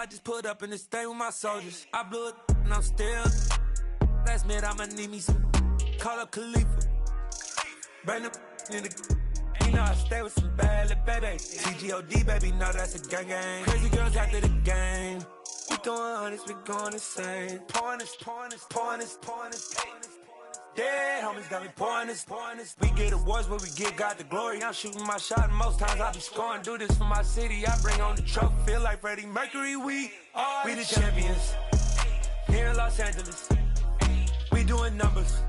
I just put up in this thing with my soldiers. I blew it and I'm still. Last minute I'ma need me some. Call up Khalifa. Bring them in the. You know I stay with some bad little baby. TGOD baby, know that's a gang gang. Crazy girls after the game. We throwing hundreds, we going insane. Pouring this. Dead homies got me pouring this. We get awards where we give God the glory. I'm shooting my shot and most times I be scoring. Do this for my city, I bring on the trophy. Feel like Freddie Mercury, we the champions. Here in Los Angeles, we doing numbers.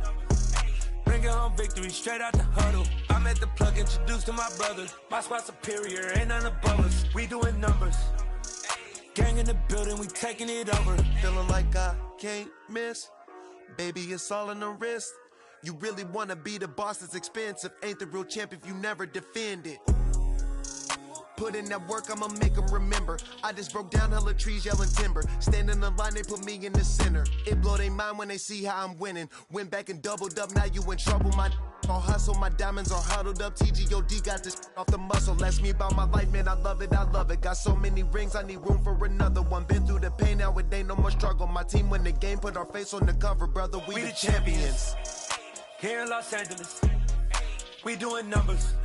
Bringing home victory straight out the huddle. I'm at the plug, introduced to my brother. My squad superior, ain't none above us. We doing numbers. Gang in the building, we taking it over. Feeling like I can't miss. Baby, it's all in the wrist. You really wanna be the boss, it's expensive. Ain't the real champ if you never defend it. Put in that work, I'ma make them remember. I just broke down hella trees, yelling timber. Stand in the line, they put me in the center. It blow their mind when they see how I'm winning. Went back and doubled up, now you in trouble. My all hustle, my diamonds are huddled up. TGOD got this off the muscle. Ask me about my life, man, I love it. Got so many rings, I need room for another one. Been through the pain, now it ain't no more struggle. My team win the game, put our face on the cover, brother. We the champions. Here in Los Angeles, we doing numbers.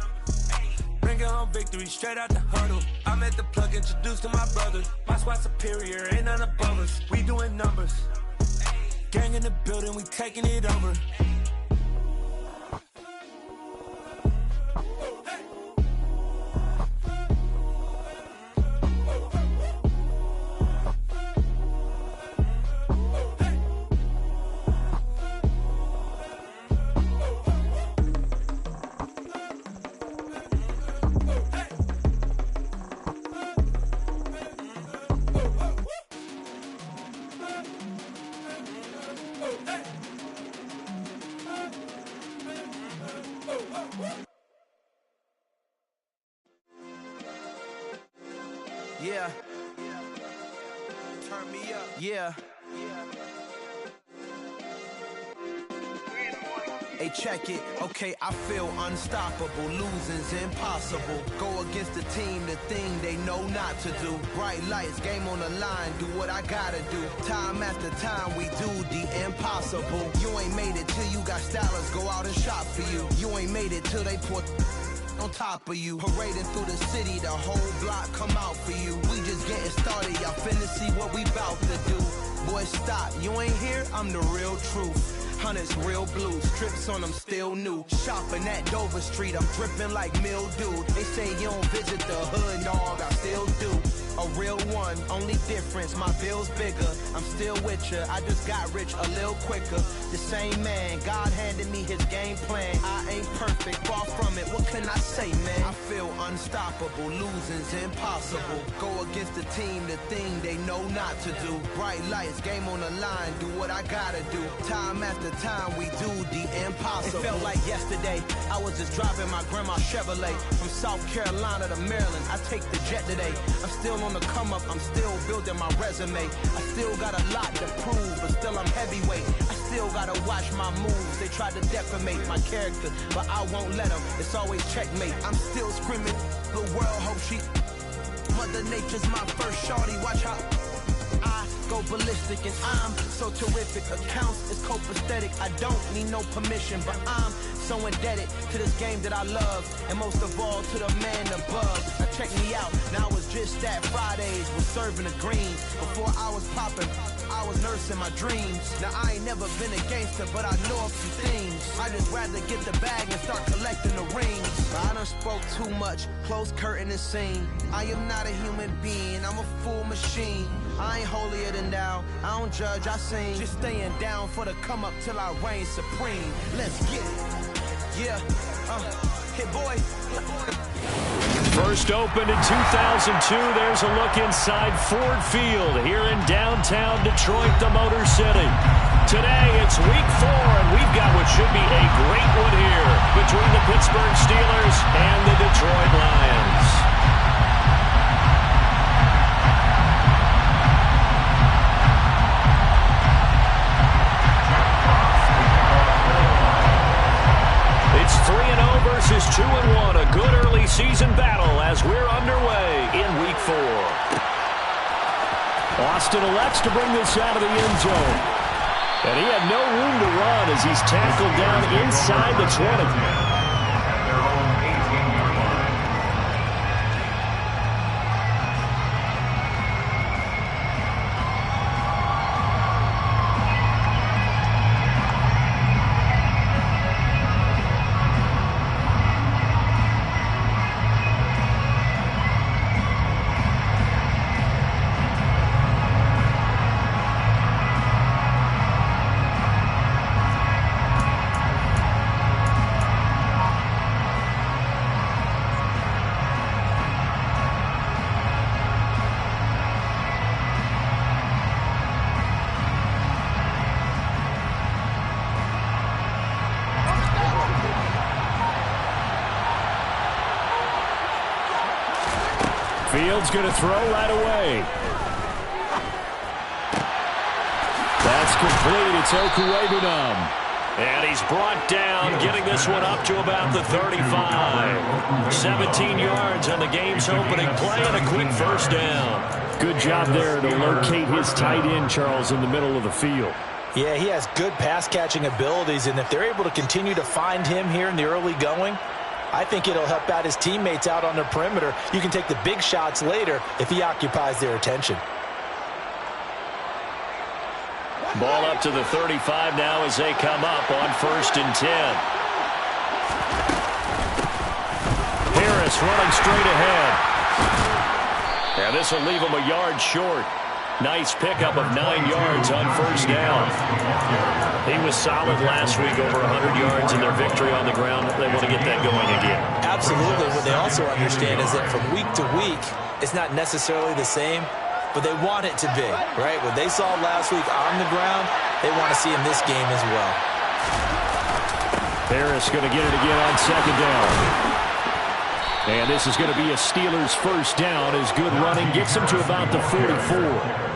Bringing home victory straight out the huddle. I'm at the plug, introduced to my brother. My squad superior, ain't none above us. We doing numbers. Gang in the building, we taking it over. Yeah. Turn me up. Yeah. Hey, check it. Okay, I feel unstoppable. Losing's impossible. Go against the team, the thing they know not to do. Bright lights, game on the line, do what I gotta do. Time after time, we do the impossible. You ain't made it till you got stylers go out and shop for you. You ain't made it till they put on top of you. Parading through the city, the whole block come out for you. We just getting started, y'all finna see what we bout to do. Boy, stop, you ain't here, I'm the real truth. Hunters, real blues, strips on them still new. Shopping at Dover Street, I'm dripping like mildew. They say you don't visit the hood, dog, I still do. A real one, only difference, my bill's bigger. I'm still with ya, I just got rich a little quicker. The same man, God handed me his game plan. I ain't perfect, far from it, what can I say, man? I feel unstoppable, losing's impossible. Go against the team, the thing they know not to do. Bright lights, game on the line, do what I gotta do. Time after time, we do the impossible. It felt like yesterday, I was just driving my grandma's Chevrolet. From South Carolina to Maryland, I take the jet today. I'm still on the come up, I'm still building my resume. I still got a lot to prove, but still I'm heavyweight. I still gotta watch my moves. They tried to defamate my character, but I won't let them. It's always checkmate. I'm still screaming, the world hope she. Mother Nature's my first shorty. Watch how I go ballistic, and I'm so terrific. Accounts is copacetic. I don't need no permission, but I'm so indebted to this game that I love, and most of all to the man above. Now check me out, now I was just at Fridays, was serving the greens. Before I was popping, I was nursing my dreams. Now I ain't never been a gangster, but I know a few things. I just rather get the bag and start collecting the rings. I done spoke too much, close curtain and scene. I am not a human being, I'm a full machine. I ain't holier than thou, I don't judge, I sing. Just staying down for the come up till I reign supreme. Let's get it. Yeah, hit boy. First opened in 2002, there's a look inside Ford Field here in downtown Detroit, the Motor City. Today, it's week 4, and we've got what should be a great one here between the Pittsburgh Steelers and the Detroit Lions. It's 3-0 versus 2-1, a good early season battle as we're underway in week 4. Austin elects to bring this out of the end zone. And he had no room to run as he's tackled down inside the 20. Fields going to throw right away. That's complete. It's Okuwebunam. And he's brought down, getting this one up to about the 35. 17 yards on the game's opening play and a quick first down. Good job there to locate his tight end, Charles, in the middle of the field. Yeah, he has good pass-catching abilities, and if they're able to continue to find him here in the early going, I think it'll help out his teammates out on the perimeter. You can take the big shots later if he occupies their attention. Ball up to the 35 now as they come up on 1st and 10. Harris running straight ahead. And this will leave him a yard short. Nice pickup of 9 yards on 1st down. He was solid last week, over 100 yards in their victory on the ground. They want to get that going again. Absolutely. What they also understand is that from week to week, it's not necessarily the same, but they want it to be, right? What they saw last week on the ground, they want to see in this game as well. Harris going to get it again on 2nd down. And this is going to be a Steelers 1st down as good running gets him to about the 44.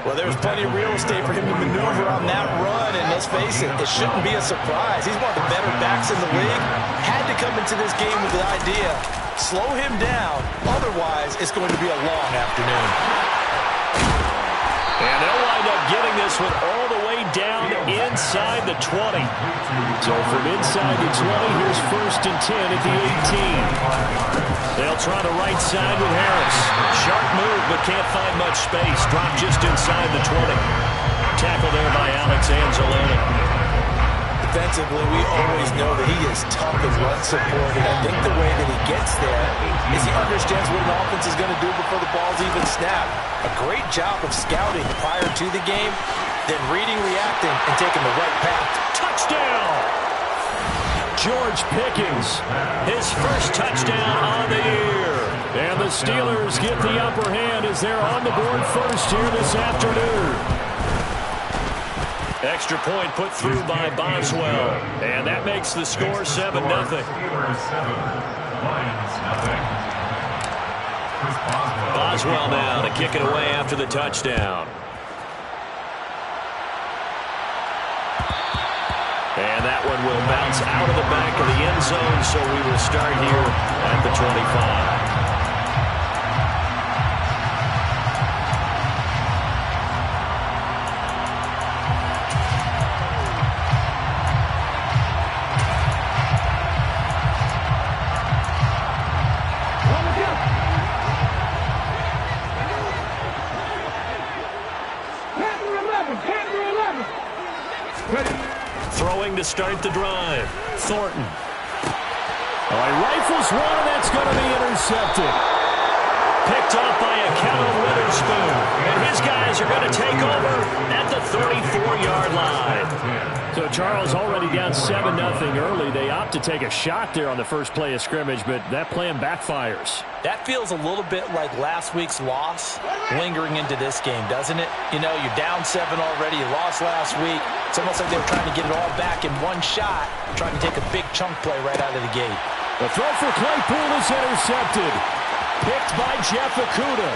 Well, there's plenty of real estate for him to maneuver on that run, and let's face it, it shouldn't be a surprise. He's one of the better backs in the league. Had to come into this game with the idea, slow him down, otherwise it's going to be a long afternoon. And they'll wind up getting this one all the way down inside the 20. So from inside the 20, here's 1st and 10 at the 18. They'll try the right side with Harris. Sharp move, but can't find much space. Drop just inside the 20. Tackle there by Alex Anzalone. Defensively, we always know that he is tough in run support, and I think the way that he gets there is he understands what an offense is going to do before the ball's even snapped. A great job of scouting prior to the game, then reading, reacting, and taking the right path. Touchdown! George Pickens, his first touchdown on the year. And the Steelers get the upper hand as they're on the board first here this afternoon. Extra point put through by Boswell. And that makes the score 7-0. Boswell now to kick it away after the touchdown. And that one will bounce out of the back of the end zone, so we will start here at the 25. Throwing to start the drive. Thornton. Oh, he rifles one, and that's going to be intercepted. Picked up by a Kevin Witherspoon. And his guys are going to take over at the 34-yard line. So Charles already down 7-0 early. They opt to take a shot there on the first play of scrimmage, but that plan backfires. That feels a little bit like last week's loss lingering into this game, doesn't it? You know, you're down 7 already. You lost last week. It's almost like they were trying to get it all back in one shot, trying to take a big chunk play right out of the gate. The throw for Claypool is intercepted. Picked by Jeff Okuda.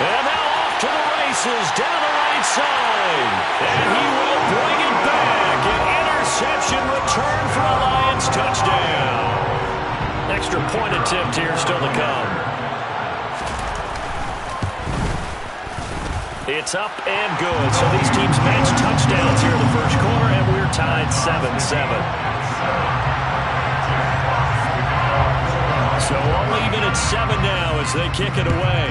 And now off to the races down the right side. And he will bring it back. An interception return for a Lions touchdown. Extra point attempt here still to come. It's up and good. So these teams match touchdowns here in the first quarter, and we're tied 7-7. So all even at 7 now as they kick it away.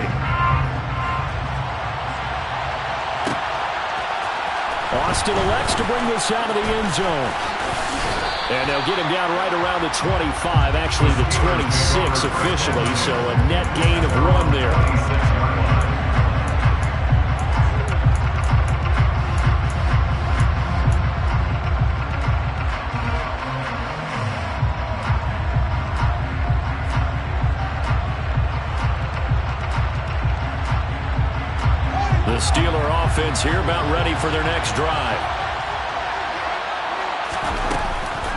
Austin elects to bring this out of the end zone. And they'll get him down right around the 25, actually the 26 officially, so a net gain of 1 there. The Steeler offense here about ready for their next drive.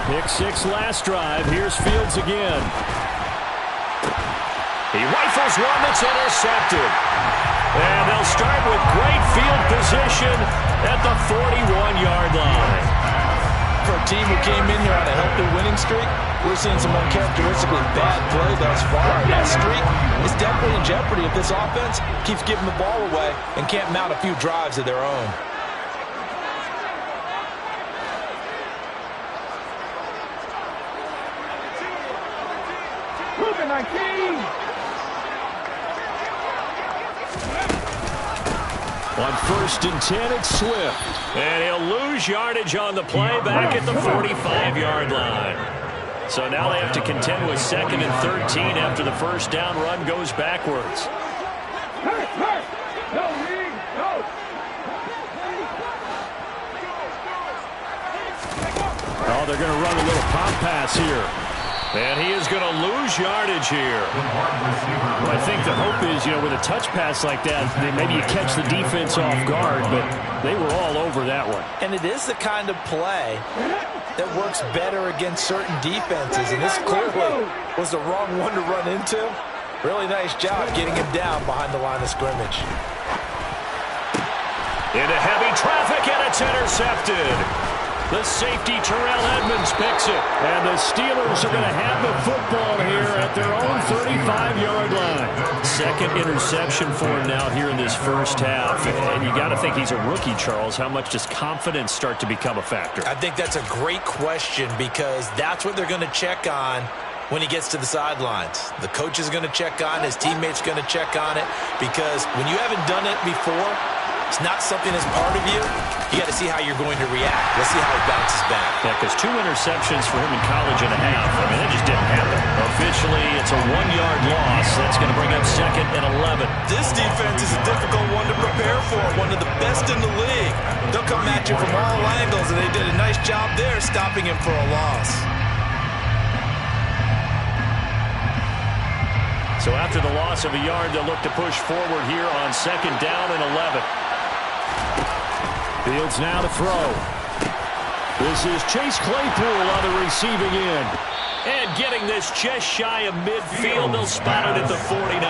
Pick 6 last drive. Here's Fields again. He rifles one that's intercepted. And they'll start with great field position at the 41-yard line. For a team who came in here on a healthy winning streak, we're seeing some uncharacteristically bad play thus far. And that streak is definitely in jeopardy if this offense keeps giving the ball away and can't mount a few drives of their own. On 1st and 10, it's Swift. And he'll lose yardage on the play back at the 45-yard line. So now they have to contend with 2nd and 13 after the first down run goes backwards. Oh, they're going to run a little pop pass here. And he is going to lose yardage here. Well, I think the hope is, with a touch pass like that, maybe you catch the defense off guard, but they were all over that one. And it is the kind of play that works better against certain defenses, and this clearly was the wrong one to run into. Really nice job getting him down behind the line of scrimmage. Into heavy traffic, and it's intercepted. The safety, Terrell Edmonds, picks it. And the Steelers are going to have the football here at their own 35-yard line. 2nd interception for him now here in this first half. And you got to think he's a rookie, Charles. How much does confidence start to become a factor? I think that's a great question because that's what they're going to check on when he gets to the sidelines. The coach is going to check on it. His teammates are going to check on it because when you haven't done it before, it's not something that's part of you. You got to see how you're going to react. Let's see how he bounces back. Yeah, because 2 interceptions for him in college and a half. I mean, that just didn't happen. Officially, it's a 1-yard loss. That's going to bring up 2nd and 11. This defense is a difficult one to prepare for. One of the best in the league. They'll come at you from all angles, and they did a nice job there stopping him for a loss. So after the loss of a yard, they'll look to push forward here on 2nd down and 11. Fields now to throw. This is Chase Claypool on the receiving end. And getting this just shy of midfield. They'll spot it at the 49.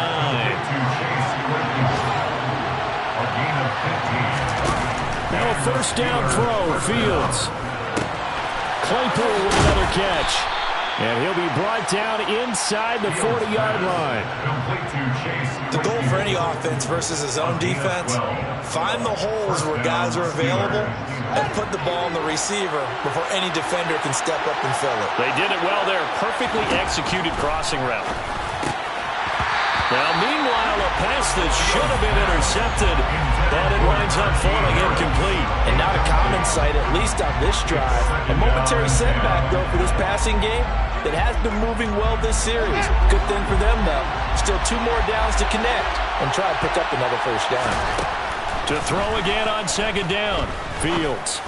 Now a 1st down throw. Fields. Claypool with another catch. And he'll be brought down inside the 40-yard line. The goal for any offense versus his own defense, find the holes where guys are available and put the ball on the receiver before any defender can step up and fill it. They did it well there. Perfectly executed crossing route. Now, meanwhile, a pass that should have been intercepted, but it winds up falling incomplete. And not a common sight, at least on this drive. A momentary setback, though, for this passing game that has been moving well this series. Good thing for them, though. Still 2 more downs to connect and try to pick up another 1st down. To throw again on 2nd down. Fields.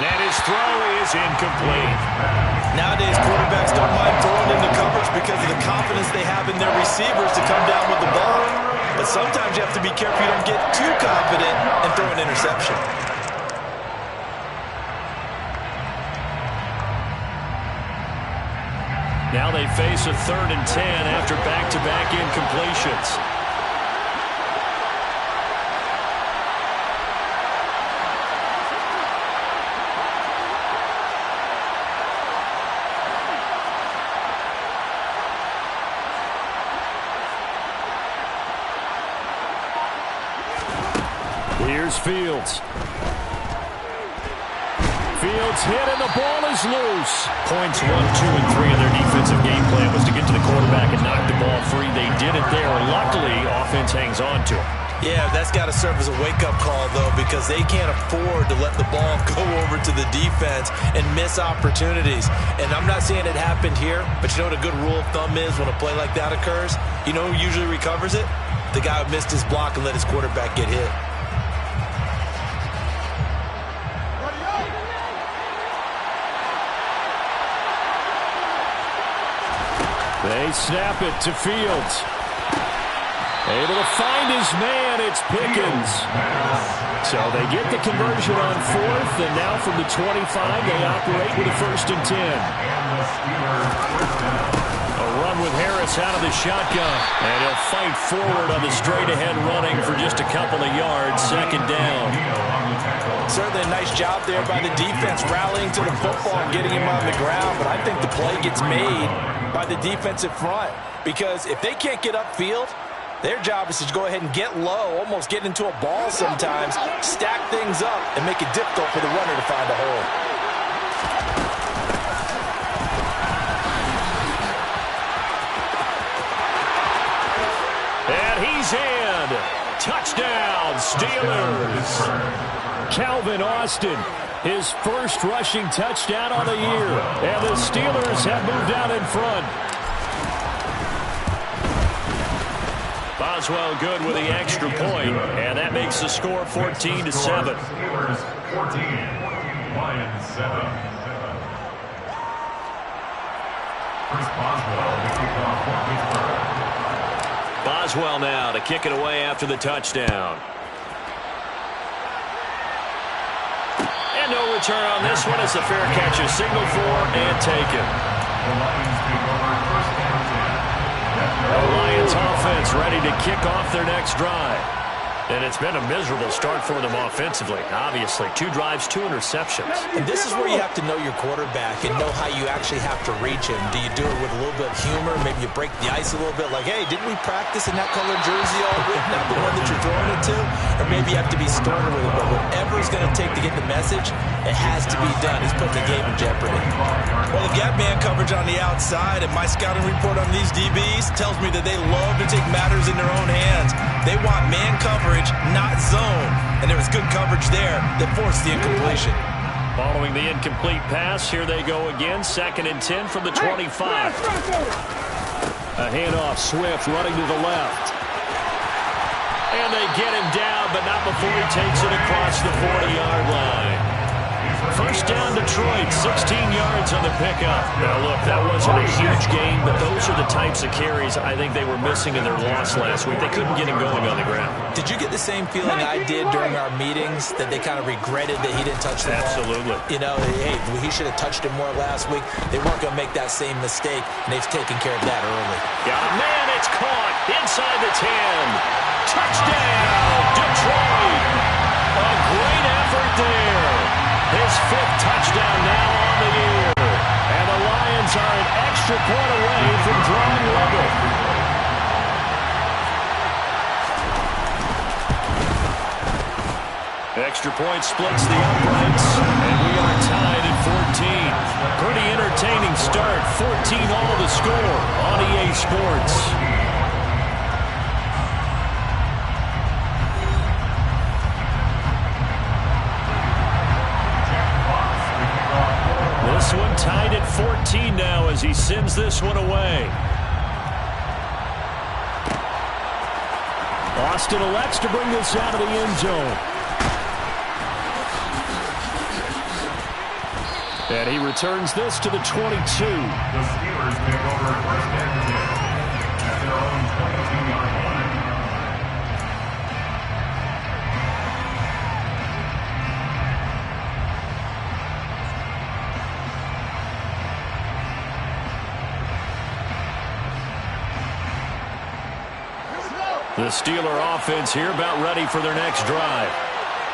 And his throw is incomplete. Nowadays, quarterbacks don't mind throwing into coverage because of the confidence they have in their receivers to come down with the ball. But sometimes you have to be careful you don't get too confident and throw an interception. Now they face a 3rd and 10 after back-to-back incompletions. Here's Fields. Fields hit and the ball is loose. Points 1, 2, and 3 in their defensive game plan was to get to the quarterback and knock the ball free. They did it there. Luckily, offense hangs on to it. Yeah, that's got to serve as a wake-up call, though, because they can't afford to let the ball go over to the defense and miss opportunities. And I'm not saying it happened here, but you know what a good rule of thumb is when a play like that occurs? You know who usually recovers it? The guy who missed his block and let his quarterback get hit. They snap it to Fields. Able to find his man, it's Pickens. So they get the conversion on 4th, and now from the 25, they operate with a 1st and 10. A run with Harris out of the shotgun, and he'll fight forward on the straight-ahead running for just a couple of yards, 2nd down. Certainly a nice job there by the defense, rallying to the football and getting him on the ground, but I think the play gets made by the defensive front, because if they can't get upfield, their job is to go ahead and get low, almost get into a ball sometimes, stack things up, and make it difficult for the runner to find a hole. And he's in. Touchdown, Steelers. Calvin Austin, his first rushing touchdown on the year. And the Steelers have moved out in front. Boswell good with the extra point, and that makes the score 14-7. Steelers 14, Lions 7. Chris Boswell, the kickoff for Pittsburgh. Boswell now to kick it away after the touchdown. And no return on this one. It's a fair catch, a signal for and taken. The Lions take over 1st and 10. The Lions offense ready to kick off their next drive. And it's been a miserable start for them offensively, obviously. 2 drives, 2 interceptions. And this is where you have to know your quarterback and know how you actually have to reach him. Do you do it with a little bit of humor? Maybe you break the ice a little bit, like, hey, didn't we practice in that colored jersey all week, not the one that you're throwing it to? Or maybe you have to be sterner with it. But whatever it's going to take to get the message, it has to be done. He's putting the game in jeopardy. Well, if you have man coverage on the outside, and my scouting report on these DBs tells me that they love to take matters in their own hands. They want man coverage, not zone. And there was good coverage there that forced the incompletion. Following the incomplete pass, here they go again. 2nd and 10 from the 25. A handoff, Swift running to the left. And they get him down, but not before he takes it across the 40-yard line. 1st down, Detroit, 16 yards on the pickup. Now, look, that wasn't a huge game, but those are the types of carries I think they were missing in their loss last week. They couldn't get him going on the ground. Did you get the same feeling I did during our meetings, that they kind of regretted that he didn't touch the ball? Absolutely. You know, hey, he should have touched it more last week. They weren't going to make that same mistake, and they've taken care of that early. Yeah, man, it's caught inside the 10. Touchdown, Detroit. A great effort there. His 5th touchdown now on the year. And the Lions are an extra point away from drawing level. Extra point splits the uprights, and we are tied at 14. Pretty entertaining start. 14 all to score on EA Sports. This one tied at 14 now as he sends this one away. Austin elects to bring this out of the end zone. And he returns this to the 22. The Steelers take over 1st and 10 at their own 22-yard line. The Steeler offense here about ready for their next drive.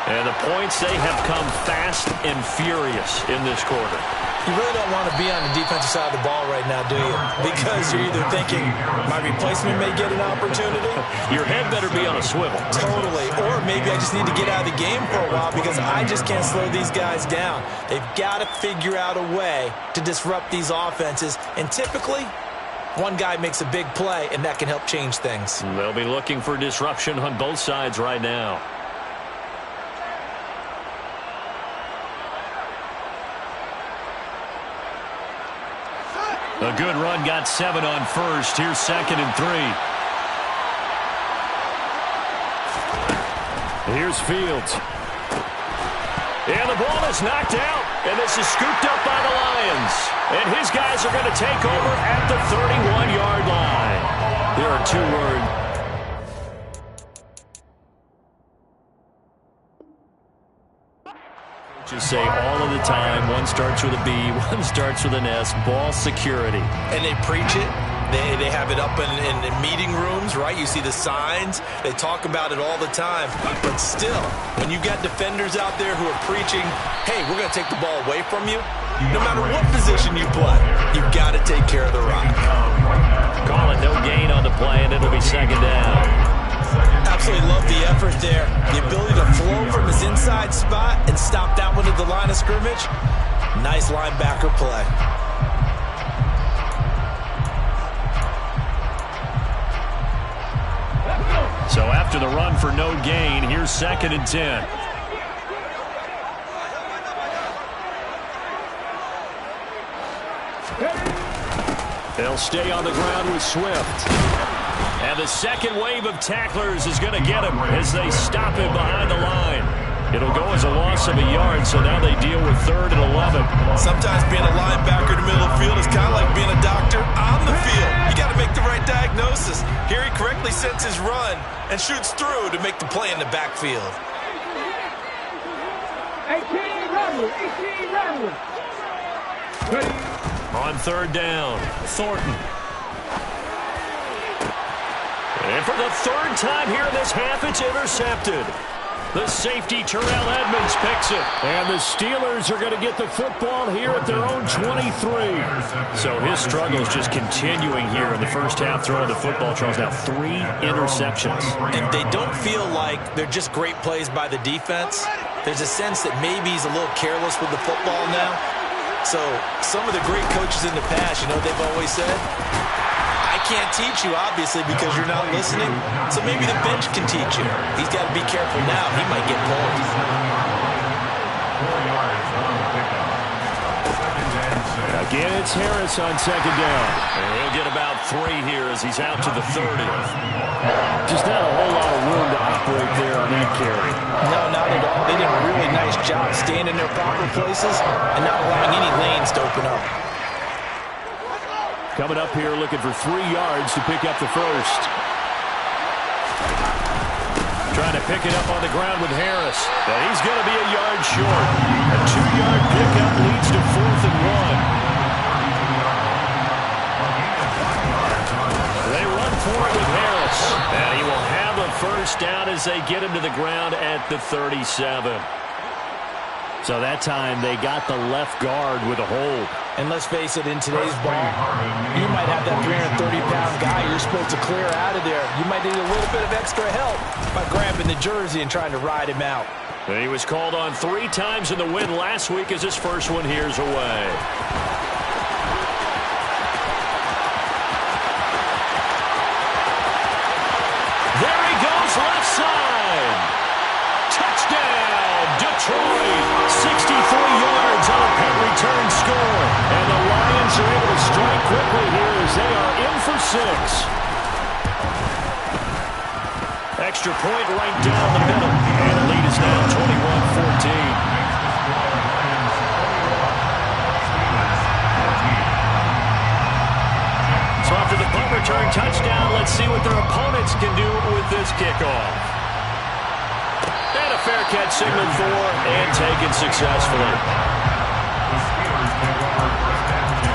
And the points, they have come fast and furious in this quarter. You really don't want to be on the defensive side of the ball right now, do you? Because you're either thinking, my replacement may get an opportunity. Your head better be on a swivel. Totally. Or maybe I just need to get out of the game for a while because I just can't slow these guys down. They've got to figure out a way to disrupt these offenses. And typically, one guy makes a big play, and that can help change things. They'll be looking for disruption on both sides right now. A good run, got 7 on first. Here's 2nd and 3. Here's Fields. And the ball is knocked out. And this is scooped up by the Lions. And his guys are going to take over at the 31-yard line. There are 2 words. Just say all of the time, one starts with a B, one starts with an S, ball security. And they preach it. They have it up in meeting rooms, right? You see the signs. They talk about it all the time. But still, when you've got defenders out there who are preaching, hey, we're going to take the ball away from you, no matter what position you play, you've got to take care of the rock. Call it no gain on the play, and it'll be 2nd down. Absolutely love the effort there. The ability to flow from his inside spot and stop that one at the line of scrimmage. Nice linebacker play. So after the run for no gain, here's 2nd and 10. They'll stay on the ground with Swift. And the second wave of tacklers is going to get him as they stop him behind the line. It'll go as a loss of a yard, so now they deal with 3rd and 11. Sometimes being a linebacker in the middle of the field is kind of like being a doctor on the field. You got to make the right diagnosis. Here he correctly sets his run and shoots through to make the play in the backfield. 18 run. On 3rd down, Thornton. And for the 3rd time here in this half, it's intercepted. The safety, Terrell Edmonds, picks it. And the Steelers are going to get the football here at their own 23. So his struggle is just continuing here in the first half, throwing the football. Charles, now 3 interceptions. And they don't feel like they're just great plays by the defense. There's a sense that maybe he's a little careless with the football now. So some of the great coaches in the past, you know what they've always said? I can't teach you, obviously, because you're not listening. So maybe the bench can teach you. He's got to be careful now. He might get pulled. Again, it's Harris on 2nd down. And he'll get about 3 here as he's out to the 30. Just not a whole lot of room to operate there on that carry. No, not at all. They did a really nice job staying in their proper places and not allowing any lanes to open up. Coming up here looking for 3 yards to pick up the first. Trying to pick it up on the ground with Harris. And he's going to be a yard short. A 2-yard pickup leads to 4th and 1. They run for it with Harris. And he will have a first down as they get him to the ground at the 37. So that time they got the left guard with a hold. And let's face it, in today's ball, you might have that 330-pound guy you're supposed to clear out of there. You might need a little bit of extra help by grabbing the jersey and trying to ride him out. And he was called on 3 times in the win last week as his first one here's away. There he goes, left side. Touchdown, Detroit. 63 yards on a punt return score. And the Lions are able to strike quickly here as they are in for 6. Extra point right down the middle. And the lead is now 21-14. So after the punt return touchdown, let's see what their opponents can do with this kickoff. And a fair catch signaled for and taken successfully. The Steelers take over first and 10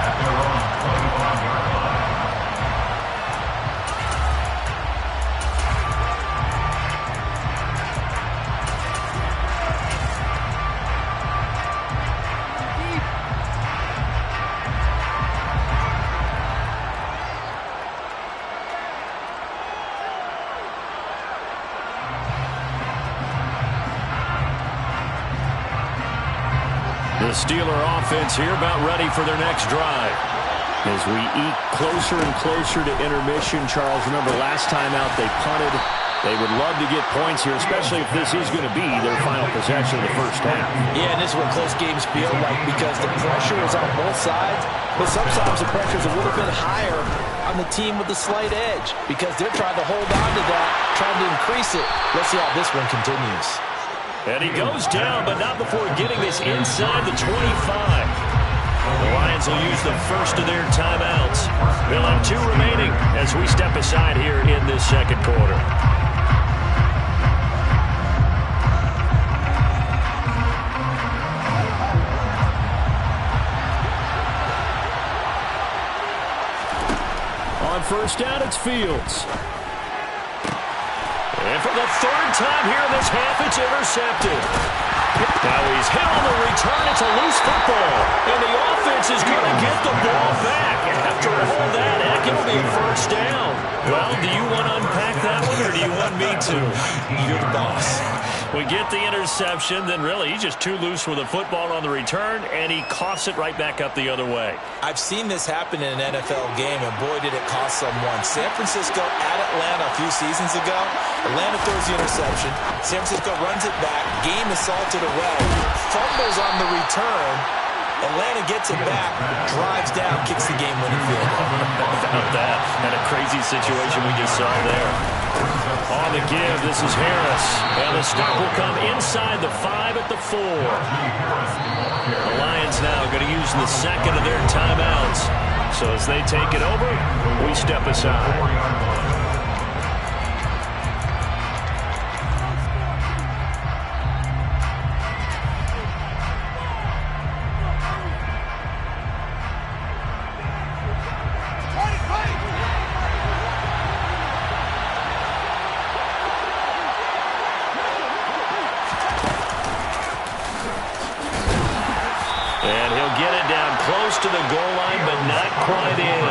at their own 21-yard line. The Steeler offense here about ready for their next drive. As we eke closer and closer to intermission, Charles, remember last time out they punted. They would love to get points here, especially if this is going to be their final possession of the first half. Yeah, and this is what close games feel like because the pressure is on both sides, but sometimes the pressure is a little bit higher on the team with the slight edge because they're trying to hold on to that, trying to increase it. Let's see how this one continues. And he goes down, but not before getting this inside the 25. The Lions will use the first of their timeouts. They'll have 2 remaining as we step aside here in this second quarter. On first down, it's Fields. And for the 3rd time here in this half, it's intercepted. Now he's hit on the return. It's a loose football. And the offense is going to get the ball back. After all that, heck, it'll be a first down. Well, do you want to unpack that one, or do you want me to? You're the boss. We get the interception, then really he's just too loose with the football on the return, and he coughs it right back up the other way. I've seen this happen in an NFL game, and boy, did it cost someone. San Francisco at Atlanta a few seasons ago. Atlanta throws the interception. San Francisco runs it back. Game is salted away. Fumbles on the return. Atlanta gets it back, drives down, kicks the game-winning field goal. About that. And a crazy situation we just saw there. On the give, this is Harris. And the stop will come inside the 5 at the 4. The Lions now going to use the second of their timeouts. So as they take it over, we step aside. To the goal line, but not quite in.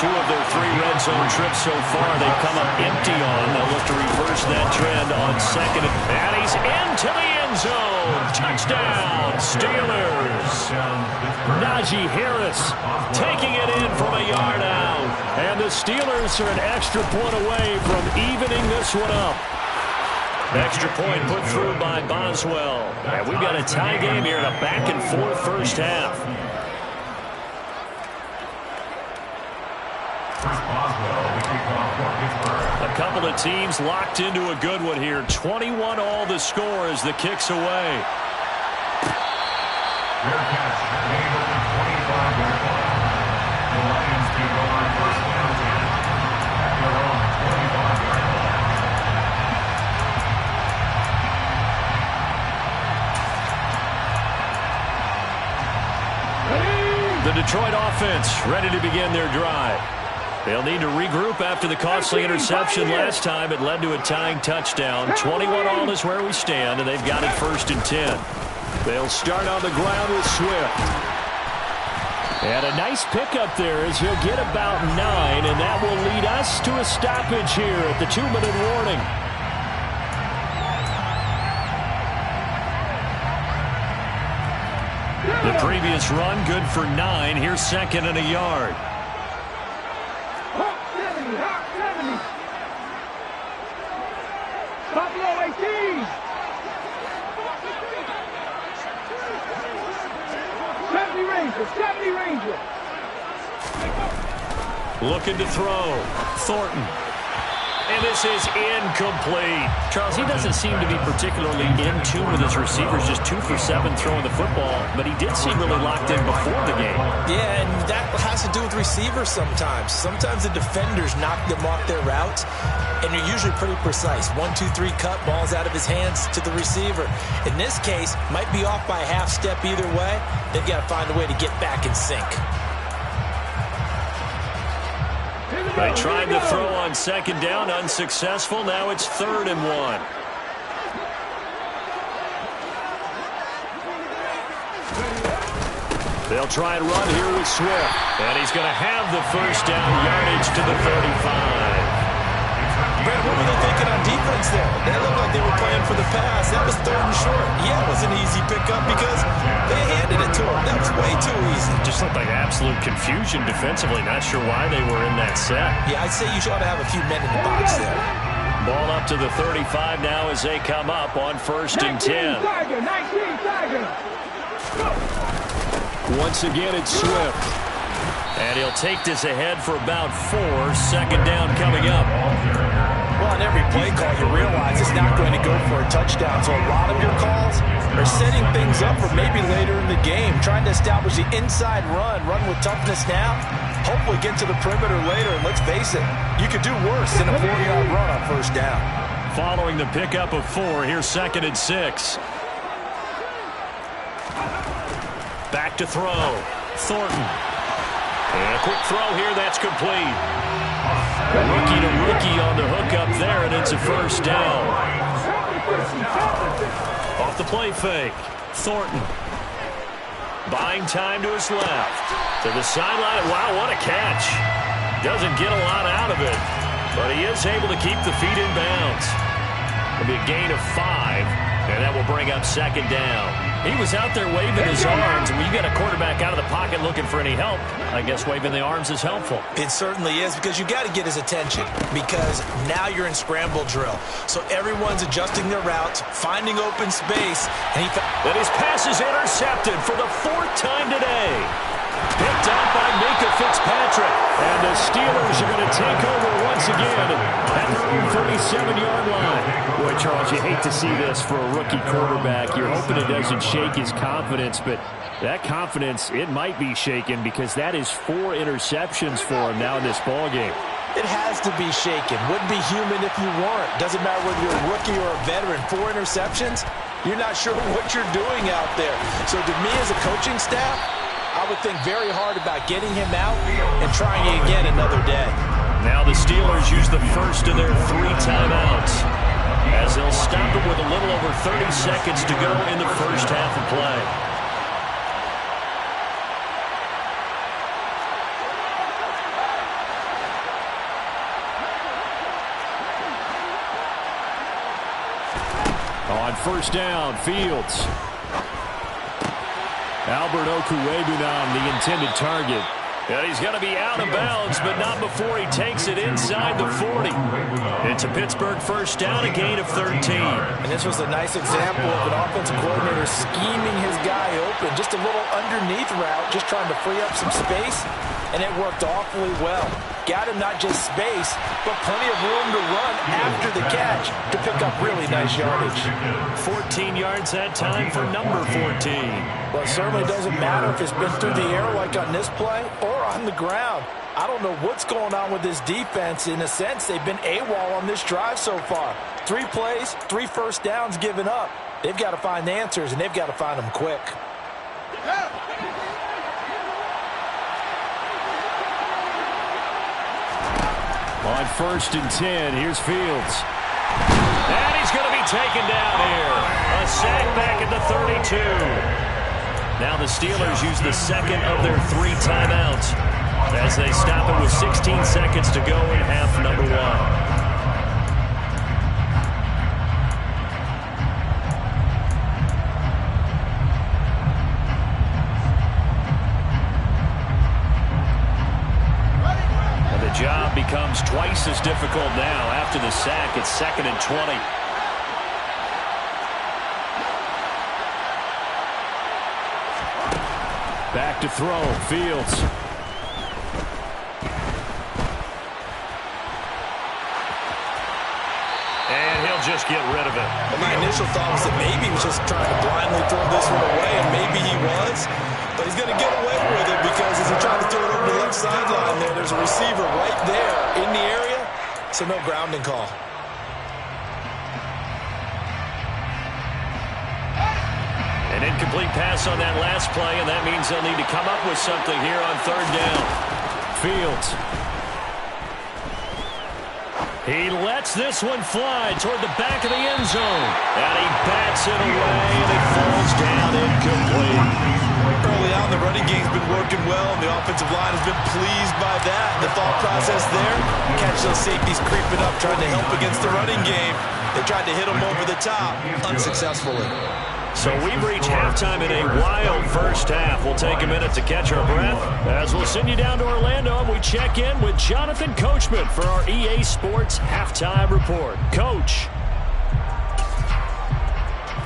2 of their 3 red zone trips so far, they've come up empty on. They'll look to reverse that trend on second. And he's into the end zone. Touchdown, Steelers. Najee Harris taking it in from a yard out. And the Steelers are an extra point away from evening this one up. Extra point put through by Boswell. And we've got a tie game here in a back-and-forth first half. A couple of teams locked into a good one here. 21 all the score as the kick's away. Fair catch. Game over 25-yard line. The Lions take over first down 10 at their own 25-yard line. The Detroit offense ready to begin their drive. They'll need to regroup after the costly interception last time. It led to a tying touchdown. 21 all is where we stand, and they've got it 1st and 10. They'll start on the ground with Swift. And a nice pickup there as he'll get about 9, and that will lead us to a stoppage here at the 2-minute warning. The previous run good for 9. Here's 2nd and a yard. Buffalo 18. 70 Ranger. Looking to throw. Thornton. And this is incomplete. Charles, he doesn't seem to be particularly in tune with his receivers, just 2 for 7 throwing the football, but he did seem really locked in before the game. Yeah, and that has to do with receivers sometimes. Sometimes the defenders knock them off their routes, and they're usually pretty precise. 1, 2, 3 cut, balls out of his hands to the receiver. In this case, might be off by a half step either way. They've got to find a way to get back in sync. They tried to throw on 2nd down, unsuccessful. Now it's 3rd and 1. They'll try and run here with Swift. And he's going to have the first down, yardage to the 35. Brett, what were they thinking on defense there? They looked like they were playing plan for the pass. That was 3rd and short. Yeah, it was an easy pickup because they handed it to him. That was way too easy. Just looked like absolute confusion defensively. Not sure why they were in that set. Yeah, I'd say you ought to have a few men in the box there. Ball up to the 35 now as they come up on 1st and 10. 19 Tiger. Once again, it's Swift. And he'll take this ahead for about 4. 2nd down coming up. Well, on every play call, you realize it's not going to go for a touchdown. So a lot of your calls are setting things up for maybe later in the game, trying to establish the inside run with toughness now, hopefully get to the perimeter later. And let's face it, you could do worse than a 4-yard run on 1st down. Following the pickup of 4, here's 2nd and 6. Back to throw. Thornton. And a quick throw here, that's complete. Rookie to rookie on the hookup there, and it's a 1st down. Off the play fake. Thornton. Buying time to his left. To the sideline. Wow, what a catch. Doesn't get a lot out of it, but he is able to keep the feet in bounds. It'll be a gain of 5, and that will bring up 2nd down. He was out there waving his arms, and when you get a quarterback out of the pocket looking for any help, I guess waving the arms is helpful. It certainly is, because you got to get his attention, because now you're in scramble drill. So everyone's adjusting their routes, finding open space, and his pass is intercepted for the 4th time today. Picked up by Minka Fitzpatrick. And the Steelers are going to take over once again at their own 37-yard line. Boy, Charles, you hate to see this for a rookie quarterback. You're hoping it doesn't shake his confidence, but that confidence, it might be shaken because that is 4 interceptions for him now in this ballgame. It has to be shaken. Wouldn't be human if you weren't. Doesn't matter whether you're a rookie or a veteran. 4 interceptions, you're not sure what you're doing out there. So to me as a coaching staff, I would think very hard about getting him out and trying it again another day. Now the Steelers use the first of their 3 timeouts as they'll stop it with a little over 30 seconds to go in the first half of play. On 1st down, Fields. Albert Okwuegbunam, the intended target. And he's going to be out of bounds, but not before he takes it inside the 40. It's a Pittsburgh 1st down, a gain of 13. And this was a nice example of an offensive coordinator scheming his guy open. Just a little underneath route, just trying to free up some space, and it worked awfully well. Got him not just space, but plenty of room to run after the catch to pick up really nice yardage. 14 yards that time for number 14. Well, it certainly doesn't matter if it's been through the air like on this play or on the ground. I don't know what's going on with this defense. In a sense, they've been AWOL on this drive so far. 3 plays, 3 first downs given up. They've got to find answers, and they've got to find them quick. On 1st and 10, here's Fields. And he's going to be taken down here. A sack back at the 32. Now the Steelers use the 2nd of their 3 timeouts as they stop it with 16 seconds to go in half number 1. The job becomes twice as difficult now. After the sack, it's 2nd and 20. Back to throw, Fields. And he'll just get rid of it. Well, my initial thought was that maybe he was just trying to blindly throw this one away, and maybe he was. But he's going to get away with it because as he tried to throw it over the left sideline there's a receiver right there in the area, so no grounding call. An incomplete pass on that last play, and that means they'll need to come up with something here on 3rd down. Fields. He lets this one fly toward the back of the end zone. And he bats it away, and it falls down incomplete. Early on, the running game's been working well, and the offensive line has been pleased by that. The thought process there, catch those safeties creeping up, trying to help against the running game. They tried to hit him over the top, unsuccessfully. So we've reached halftime in a wild first half. We'll take a minute to catch our breath as we'll send you down to Orlando and we check in with Jonathan Coachman for our EA Sports Halftime Report. Coach.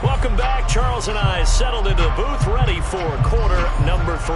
Welcome back. Charles and I settled into the booth ready for quarter number 3.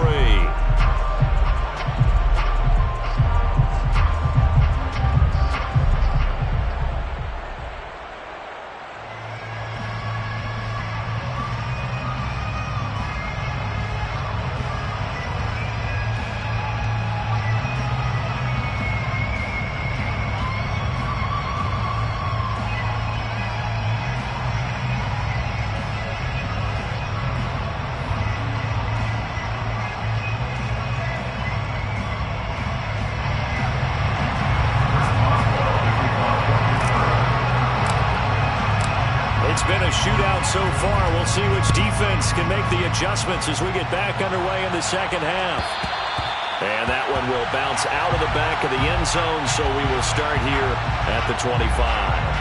Shootout so far. We'll see which defense can make the adjustments as we get back underway in the second half. And that one will bounce out of the back of the end zone, so we will start here at the 25.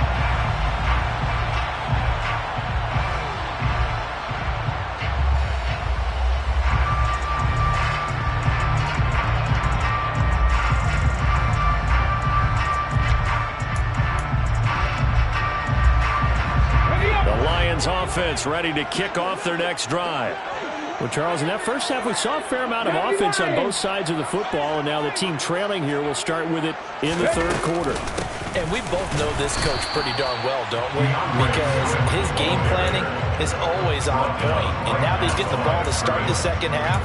Offense ready to kick off their next drive. Well, Charles, in that first half, we saw a fair amount of offense on both sides of the football, and now the team trailing here will start with it in the third quarter. And we both know this coach pretty darn well, don't we? Because his game planning is always on point. And now that he's getting the ball to start the second half,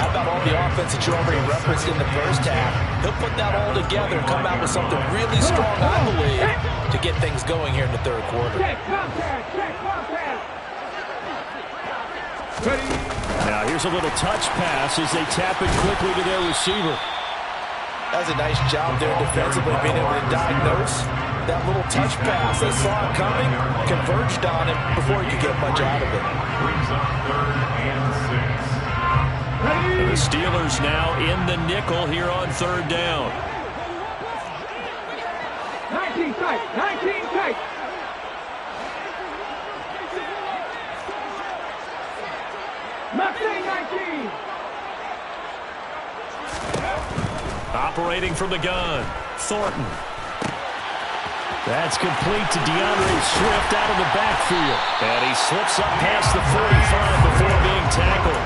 how about all the offense that you already referenced in the first half? He'll put that all together and come out with something really strong, I believe, to get things going here in the third quarter. Now here's a little touch pass as they tap it quickly to their receiver. That was a nice job there defensively, being able to diagnose that little touch pass. They saw it coming, converged on it before he could get much out of it. Brings up 3rd and 6. The Steelers now in the nickel here on 3rd down. 19 tight, 19 tight. Mustang 19. Operating from the gun, Thornton. That's complete to DeAndre Swift out of the backfield. And he slips up past the 45 before being tackled.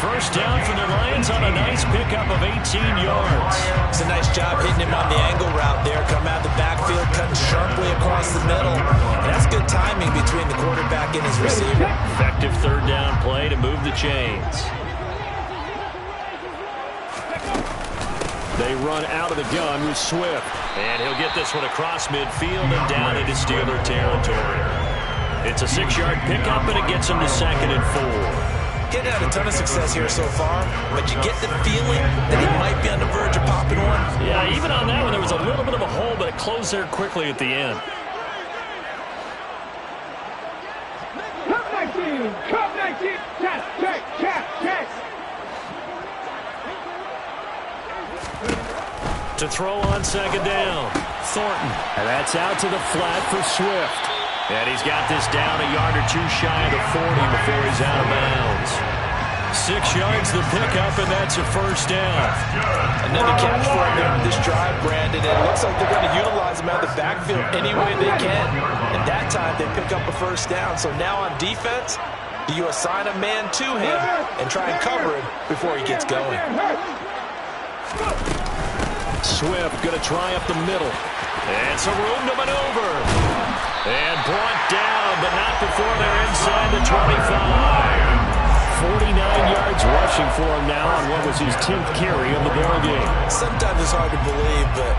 First down for the Lions on a nice pickup of 18 yards. It's a nice job hitting him on the angle route there. Come out of the backfield, cutting sharply across the middle. And that's good timing between the quarterback and his receiver. Effective 3rd down play to move the chains. They run out of the gun with Swift. And he'll get this one across midfield and down into Steeler territory. It's a 6-yard pickup, and it gets him to 2nd and 4. Getting had a ton of success here so far, but you get the feeling that he might be on the verge of popping one. Yeah, even on that one, there was a little bit of a hole, but it closed there quickly at the end. Cup 19, Cup 19, check. To throw on 2nd down, Thornton. And that's out to the flat for Swift. And he's got this down a yard or two shy of the 40 before he's out of bounds. 6 yards the pickup, and that's a first down. Another catch for him there on this drive, Brandon. And it looks like they're going to utilize him out of the backfield any way they can. And that time they pick up a first down. So now on defense, do you assign a man to him and try and cover him before he gets going? Swift going to try up the middle. And some room to maneuver. And brought down, but not before they're inside the 25. 49 yards rushing for him now on what was his 10th carry of the ball game. Sometimes it's hard to believe, but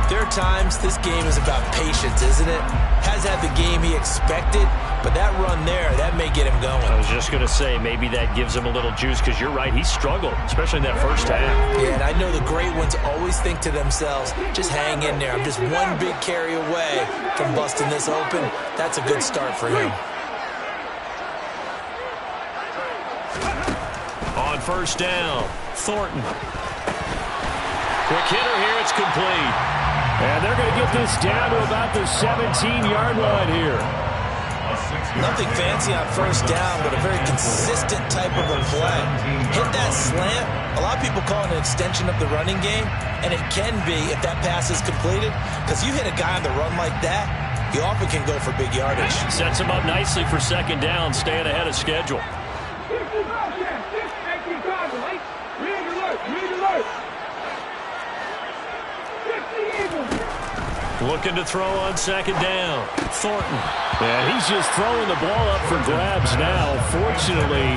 there are times this game is about patience, isn't it? Has had the game he expected, but that run there, that may get him going. I was just going to say, maybe that gives him a little juice, because you're right, he struggled, especially in that first half. Yeah, and I know the great ones always think to themselves, just hang in there. I'm just one big carry away from busting this open. That's a good start for him. On first down, Thornton. Quick hitter here, it's complete. And they're going to get this down to about the 17-yard line here. Nothing fancy on first down, but a very consistent type of a play. Hit that slant. A lot of people call it an extension of the running game, and it can be if that pass is completed, because you hit a guy on the run like that, you often can go for big yardage. Sets him up nicely for second down, staying ahead of schedule. Looking to throw on second down. Thornton. Yeah, he's just throwing the ball up for grabs now. Fortunately,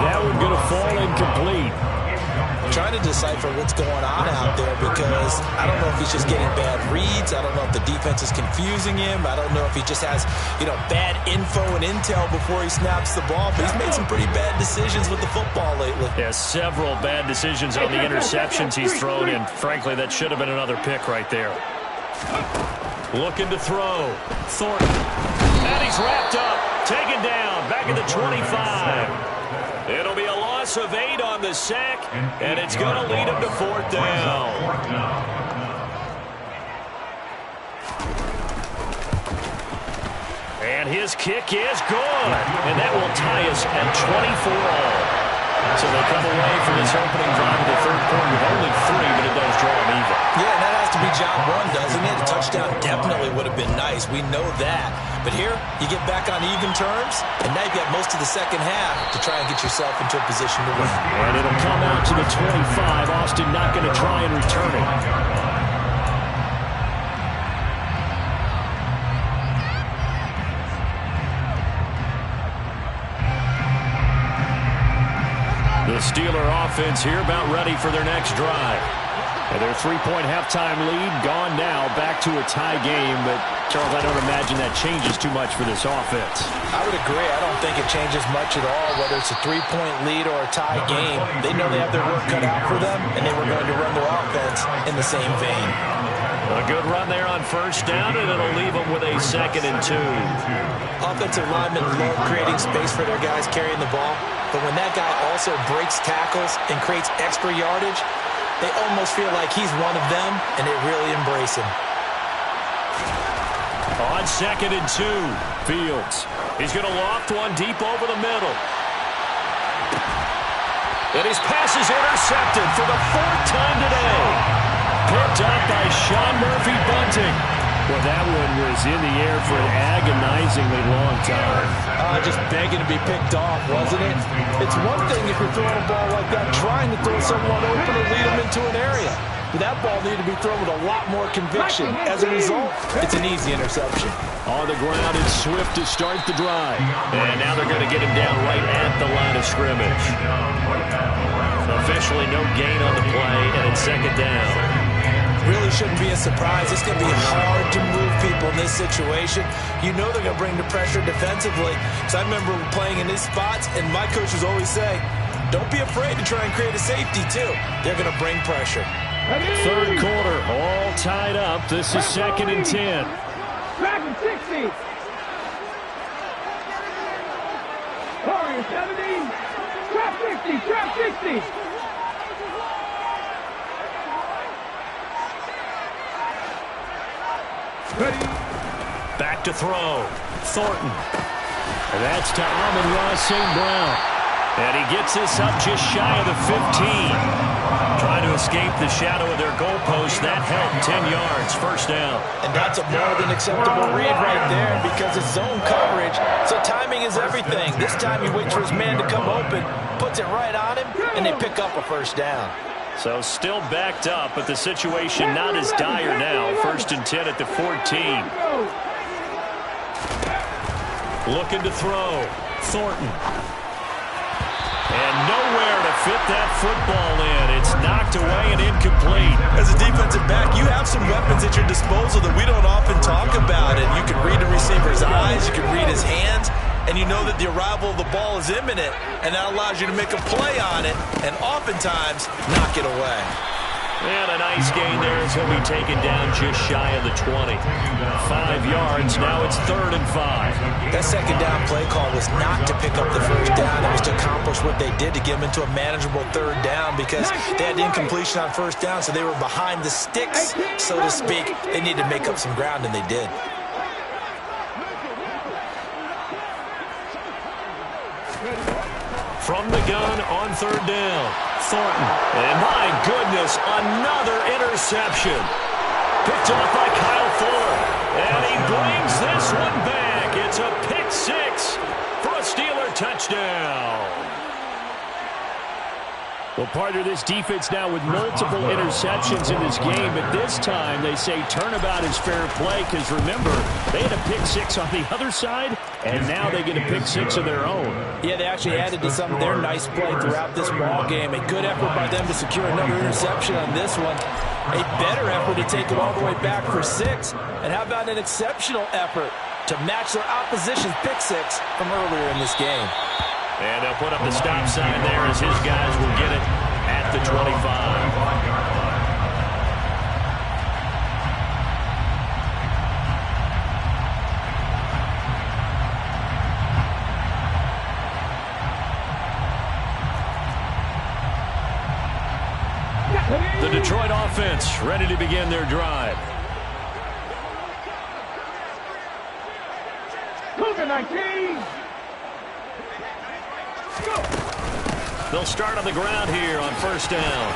that one's going to fall incomplete. I'm trying to decipher what's going on out there because I don't know if he's just getting bad reads. I don't know if the defense is confusing him. I don't know if he just has, bad info and intel before he snaps the ball. But he's made some pretty bad decisions with the football lately. Yeah, several bad decisions on the interceptions he's thrown, and frankly, that should have been another pick right there. Looking to throw. Thornton. And he's wrapped up. Taken down. Back at the 25. It'll be a loss of 8 on the sack, and it's going to lead him to fourth down. And his kick is good. And that will tie us at 24-all. So they come away from this opening drive of the third quarter with only 3, but it does draw them even. Yeah, and that has to be job one, doesn't it? A touchdown definitely would have been nice. We know that. But here, you get back on even terms, and now you've got most of the second half to try and get yourself into a position to win. And it'll come out to the 25. Austin not going to try and return it. The Steeler offense here about ready for their next drive. And their 3-point halftime lead gone now, back to a tie game. But, Charles, I don't imagine that changes too much for this offense. I would agree. I don't think it changes much at all, whether it's a 3-point lead or a tie game. They know they have their work cut out for them, and they were going to run their offense in the same vein. A good run there on first down, and it'll leave them with a 2nd and 2. Offensive linemen love creating space for their guys carrying the ball, but when that guy also breaks tackles and creates extra yardage, they almost feel like he's one of them, and they really embrace him. On 2nd and 2, Fields. He's going to loft one deep over the middle. And his pass is intercepted for the 4th time today. Picked up by Sean Murphy-Bunting. Well, that one was in the air for an agonizingly long time. Just begging to be picked off, wasn't it? It's one thing if you're throwing a ball like that, trying to throw someone open or lead them into an area. But that ball needed to be thrown with a lot more conviction. As a result, it's an easy interception. On the ground, it's Swift to start the drive. And now they're going to get him down right at the line of scrimmage. Officially no gain on the play, and it's 2nd down. Really shouldn't be a surprise. It's going to be hard to move people in this situation. You know they're going to bring the pressure defensively. So I remember playing in these spots, and my coaches always say, don't be afraid to try and create a safety, too. They're going to bring pressure. 3rd quarter, all tied up. This is 2nd and 10. Back and 60. Warrior 70. Trap 60. Trap 60. Ready. Back to throw. Thornton. And that's to Amon-Ra St. Brown. And he gets this up just shy of the 15. Trying to escape the shadow of their goalpost. That helped. 10 yards. First down. And that's a more than acceptable read right there because it's zone coverage. So timing is everything. This time he waits for his man to come open, puts it right on him, and they pick up a first down. So still backed up, but the situation not as dire now. 1st and 10 at the 14. Looking to throw. Thornton. And nowhere to fit that football in. It's knocked away and incomplete. As a defensive back, you have some weapons at your disposal that we don't often talk about. And you can read the receiver's eyes, you can read his hands, and you know that the arrival of the ball is imminent, and that allows you to make a play on it and oftentimes knock it away. And a nice gain there as he'll be taken down just shy of the 20. 5 yards, now it's 3rd and 5. That second down play call was not to pick up the first down. It was to accomplish what they did to get them into a manageable 3rd down because they had incompletion on first down, so they were behind the sticks, so to speak. They needed to make up some ground, and they did. From the gun on 3rd down, Thornton. And my goodness, another interception. Picked off by Kyle Fuller. And he brings this one back. It's a pick 6 for a Steeler touchdown. Well, partner, this defense now with multiple interceptions in this game, but this time they say turnabout is fair play because, remember, they had a pick 6 on the other side, and now they get a pick 6 of their own. Yeah, they actually added to some of their nice play throughout this ball game. A good effort by them to secure another interception on this one. A better effort to take it all the way back for 6. And how about an exceptional effort to match their opposition's pick 6 from earlier in this game? And they'll put up the stop sign there as his guys will get it at the 25. The Detroit offense ready to begin their drive. Cougar 19. They'll start on the ground here on 1st down.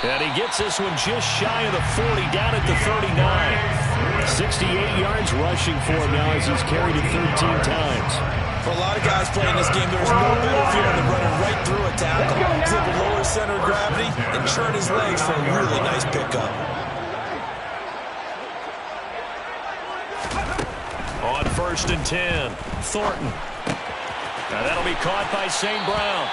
And he gets this one just shy of the 40, down at the 39. 68 yards rushing for him now as he's carried it 13 times. For a lot of guys playing this game, there's no better feeling than running right through a tackle. He's able to lower center of gravity and churn his legs for a really nice pickup. On 1st and 10, Thornton. Now that'll be caught by St. Brown.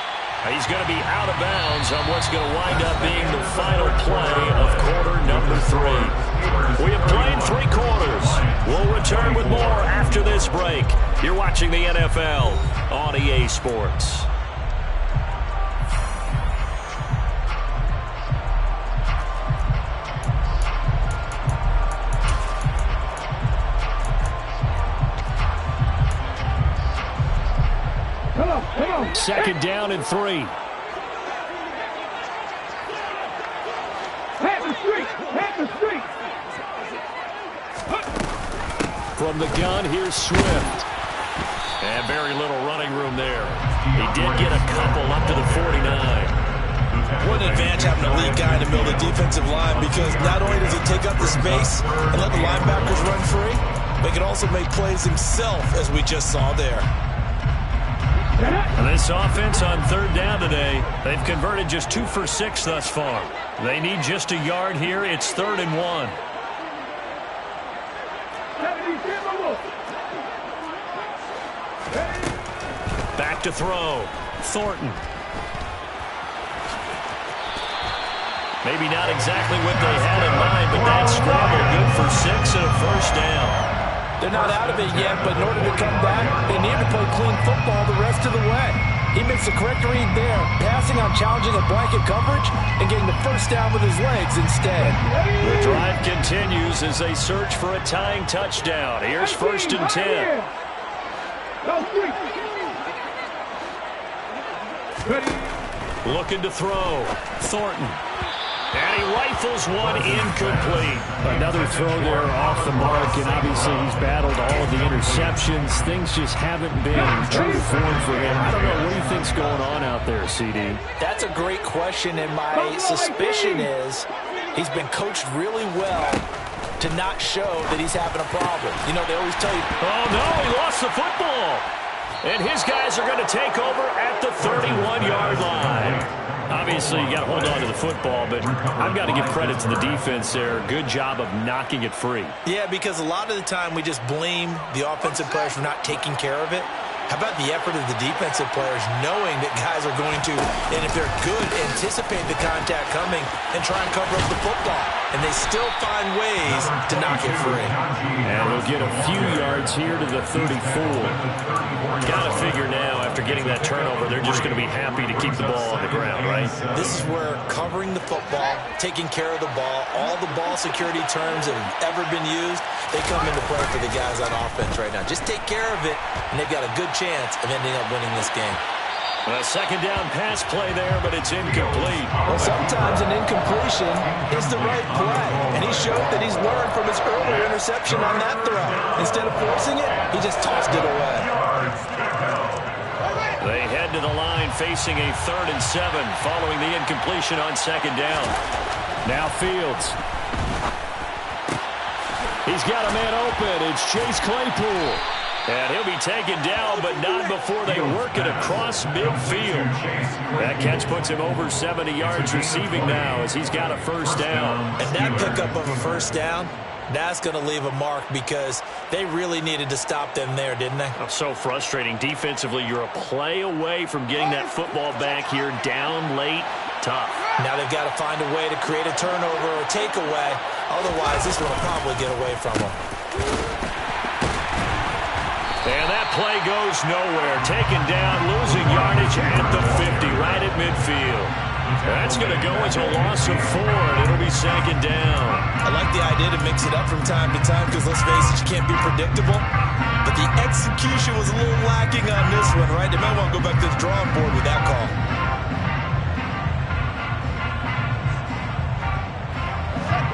He's going to be out of bounds on what's going to wind up being the final play of quarter number 3. We have played 3 quarters. We'll return with more after this break. You're watching the NFL on EA Sports. Come on. 2nd down and 3. Pat the street. From the gun, here's Swift. And very little running room there. He did get a couple up to the 49. What an advantage having a lead guy in the middle of the defensive line, because not only does he take up the space and let the linebackers run free, but he can also make plays himself, as we just saw there. And this offense on 3rd down today, they've converted just 2 for 6 thus far. They need just a yard here. It's 3rd and 1. Back to throw. Thornton. Maybe not exactly what they had in mind, but that scramble good for 6 and a 1st down. They're not out of it yet, but in order to come back, they need to play clean football the rest of the way. He makes the correct read there, passing on challenging a blanket coverage and getting the 1st down with his legs instead. The drive continues as they search for a tying touchdown. Here's 1st and 10. Looking to throw. Thornton. And he rifles one incomplete. Another throw there off the mark, and obviously he's battled all of the interceptions. Things just haven't been true form for him. I don't know, what do you think's going on out there, CD? That's a great question, and my suspicion is he's been coached really well to not show that he's having a problem. You know, they always tell you, oh no, he lost the football. And his guys are going to take over at the 31-yard line. Obviously, you got to hold on to the football, but I've got to give credit to the defense there. Good job of knocking it free. Yeah, because a lot of the time we just blame the offensive players for not taking care of it. How about the effort of the defensive players knowing that guys are going to, and if they're good, anticipate the contact coming and try and cover up the football. And they still find ways to knock it free. And we'll get a few yards here to the 34. Got to figure now, after getting that turnover, they're just going to be happy to keep the ball on the ground, right? This is where covering the football, taking care of the ball, all the ball security terms that have ever been used, they come into play for the guys on offense right now. Just take care of it, and they've got a good chance of ending up winning this game. A second down pass play there, but it's incomplete. Well, sometimes an incompletion is the right play, and he showed that he's learned from his earlier interception on that throw. Instead of forcing it, he just tossed it away. They head to the line facing a 3rd and 7 following the incompletion on second down. Now Fields. He's got a man open. It's Chase Claypool. And he'll be taken down, but not before they work it across midfield. That catch puts him over 70 yards receiving now as he's got a first down. And that pickup of a first down, that's going to leave a mark because they really needed to stop them there, didn't they? Oh, so frustrating. Defensively, you're a play away from getting that football back here down late. Tough. Now they've got to find a way to create a turnover or takeaway. Otherwise, this one will probably get away from them. And that play goes nowhere. Taken down, losing yardage at the 50, right at midfield. That's going to go as a loss of 4, and it'll be second down. I like the idea to mix it up from time to time because, let's face it, you can't be predictable. But the execution was a little lacking on this one, right? They might want to go back to the drawing board with that call.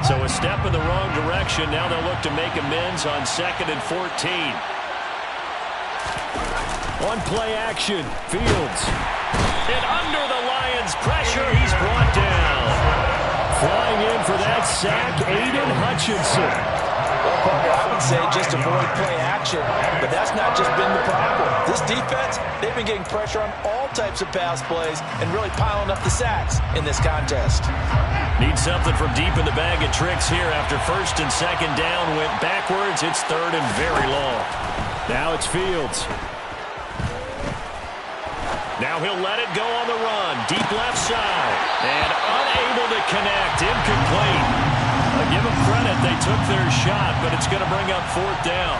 So a step in the wrong direction. Now they'll look to make amends on 2nd and 14. On play action, Fields. And under the Lions' pressure, he's brought down. Flying in for that sack, Aiden Hutchinson. Well, partner, I would say just avoid play action, but that's not just been the problem. This defense, they've been getting pressure on all types of pass plays and really piling up the sacks in this contest. Need something from deep in the bag of tricks here after 1st and 2nd down went backwards. It's 3rd and very long. Now it's Fields. Now he'll let it go on the run. Deep left side. And unable to connect. Incomplete. I give them credit. They took their shot, but it's going to bring up 4th down.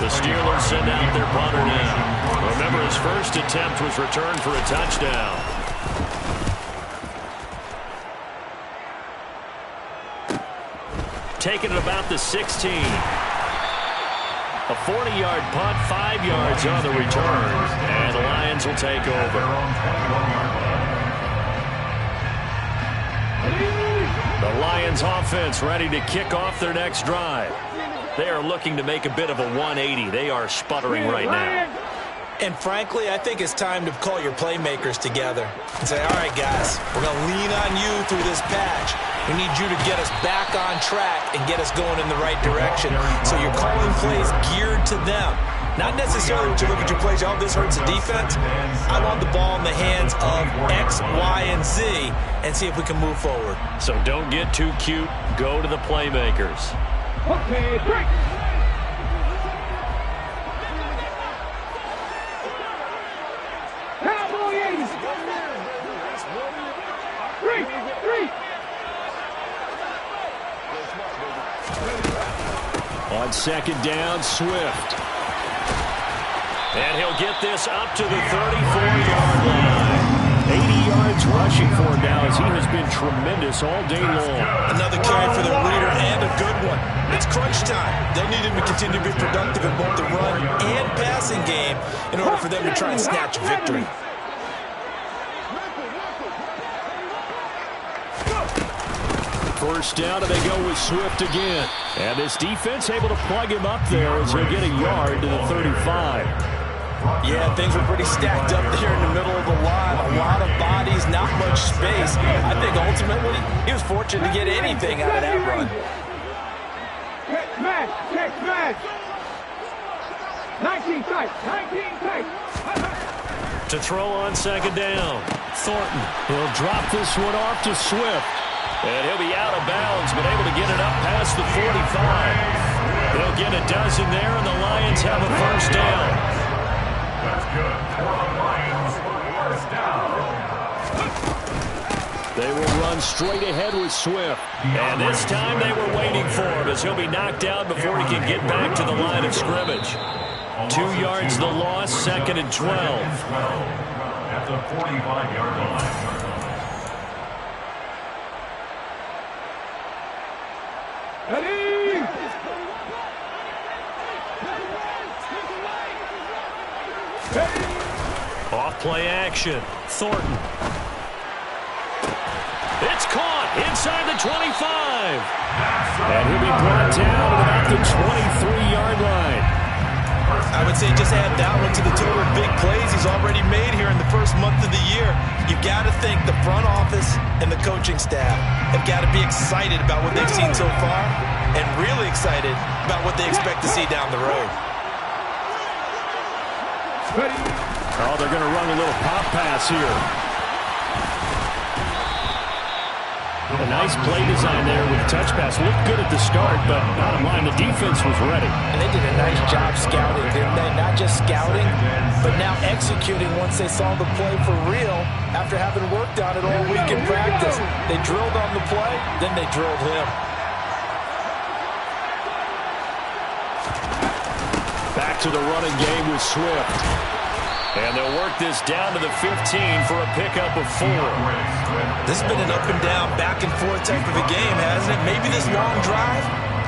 The Steelers send out their punter now. Remember, his first attempt was returned for a touchdown. Taking it about the 16. A 40-yard punt, 5 yards on the return, and the Lions will take over. The Lions offense ready to kick off their next drive. They are looking to make a bit of a 180. They are sputtering right now. And frankly, I think it's time to call your playmakers together and say, all right, guys, we're going to lean on you through this patch. We need you to get us back on track and get us going in the right direction. So you're calling plays geared to them. Not necessarily to look at your plays, oh, this hurts the defense. I want the ball in the hands of X, Y, and Z and see if we can move forward. So don't get too cute. Go to the playmakers. Okay, break. Cowboy 80. 3. On second down, Swift. And he'll get this up to the 34-yard line. 80 yards rushing for him now as he has been tremendous all day long. Another carry for their leader and a good one. It's crunch time. They'll need him to continue to be productive in both the run and passing game in order for them to try and snatch a victory. First down, and they go with Swift again. And this defense able to plug him up there as he'll get a yard to the 35. Yeah, things were pretty stacked up there in the middle of the line. A lot of bodies, not much space. I think ultimately he was fortunate to get anything out of that run. Check smash. 19 tight. To throw on second down. Thornton, he'll drop this one off to Swift. And he'll be out of bounds, but able to get it up past the 45. They'll get a dozen there, and the Lions have a first down. good for the Lions. First down. They will run straight ahead with Swift. And this time they were waiting for him as he'll be knocked down before he can get back to the line of scrimmage. 2 yards the loss, 2nd and 12. At the 45-yard line. Ready? Off play action. Thornton. It's caught inside the 25. And he'll be brought down at about the 23-yard line. I would say just add that one to the total of big plays he's already made here in the first month of the year. You've got to think the front office and the coaching staff have got to be excited about what they've seen so far and really excited about what they expect to see down the road. Oh, they're going to run a little pop pass here. A nice play design there with the touch pass. Looked good at the start, but bottom line, the defense was ready. And they did a nice job scouting, didn't they? Not just scouting, but now executing once they saw the play for real after having worked on it all week in practice. They drilled on the play, then they drilled him. Back to the running game with Swift. And they'll work this down to the 15 for a pickup of 4. This has been an up and down, back and forth type of a game, hasn't it? Maybe this long drive,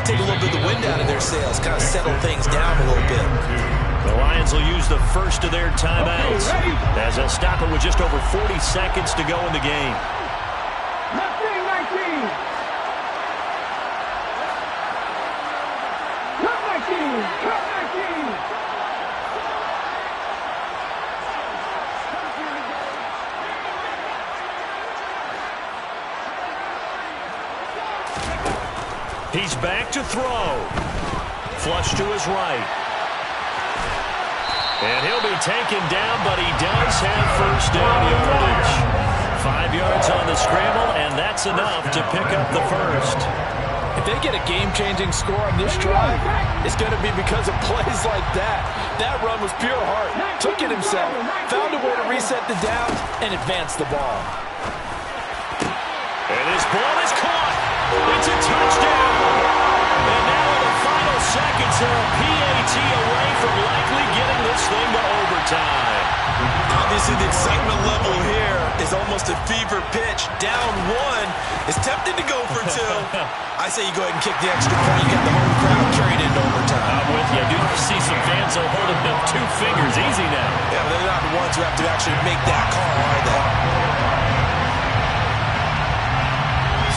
take a little bit of the wind out of their sails, kind of settle things down a little bit. The Lions will use the first of their timeouts as they'll stop it with just over 40 seconds to go in the game. Left wing 19. Cut 19. Cut 19. He's back to throw. Flush to his right. And he'll be taken down, but he does have first down yardage. 5 yards on the scramble, and that's enough to pick up the first. If they get a game-changing score on this drive, it's going to be because of plays like that. That run was pure heart. Took it himself, found a way to reset the downs, and advance the ball. And his ball is caught. It's a touchdown. And now in the final seconds, they're a PAT away from likely getting this thing to overtime. Obviously, the excitement level here is almost a fever pitch. Down 1 is tempted to go for 2. I say you go ahead and kick the extra point. You got the home crowd carried into overtime. I'm with you. I do see some fans holding up 2 fingers. Easy now. Yeah, but they're not the ones who have to actually make that call, are they?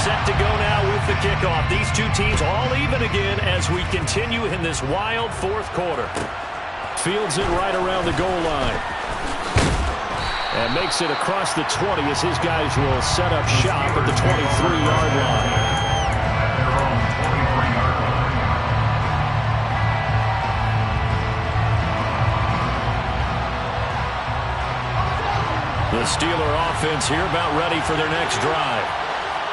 Set to go now with the kickoff. These two teams all even again as we continue in this wild fourth quarter. Fields it right around the goal line. And makes it across the 20 as his guys will set up shop at the 23-yard line. The Steeler offense here about ready for their next drive.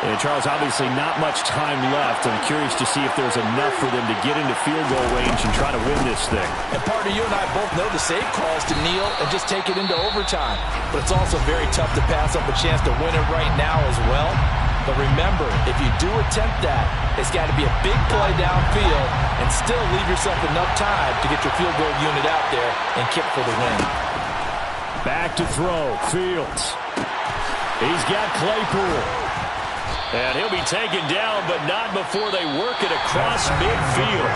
And Charles, obviously not much time left. I'm curious to see if there's enough for them to get into field goal range and try to win this thing. And partner, you and I both know the save calls to kneel and just take it into overtime. But it's also very tough to pass up a chance to win it right now as well. But remember, if you do attempt that, it's got to be a big play downfield and still leave yourself enough time to get your field goal unit out there and kick for the win. Back to throw, Fields. He's got Claypool. And he'll be taken down, but not before they work it across midfield.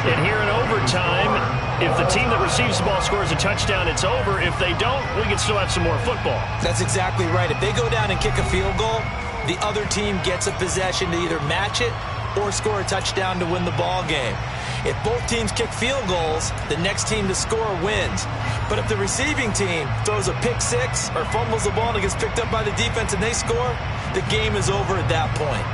And here in overtime, if the team that receives the ball scores a touchdown, it's over. If they don't, we can still have some more football. That's exactly right. If they go down and kick a field goal, the other team gets a possession to either match it or score a touchdown to win the ball game. If both teams kick field goals, the next team to score wins. But if the receiving team throws a pick six or fumbles the ball and it gets picked up by the defense and they score, the game is over at that point.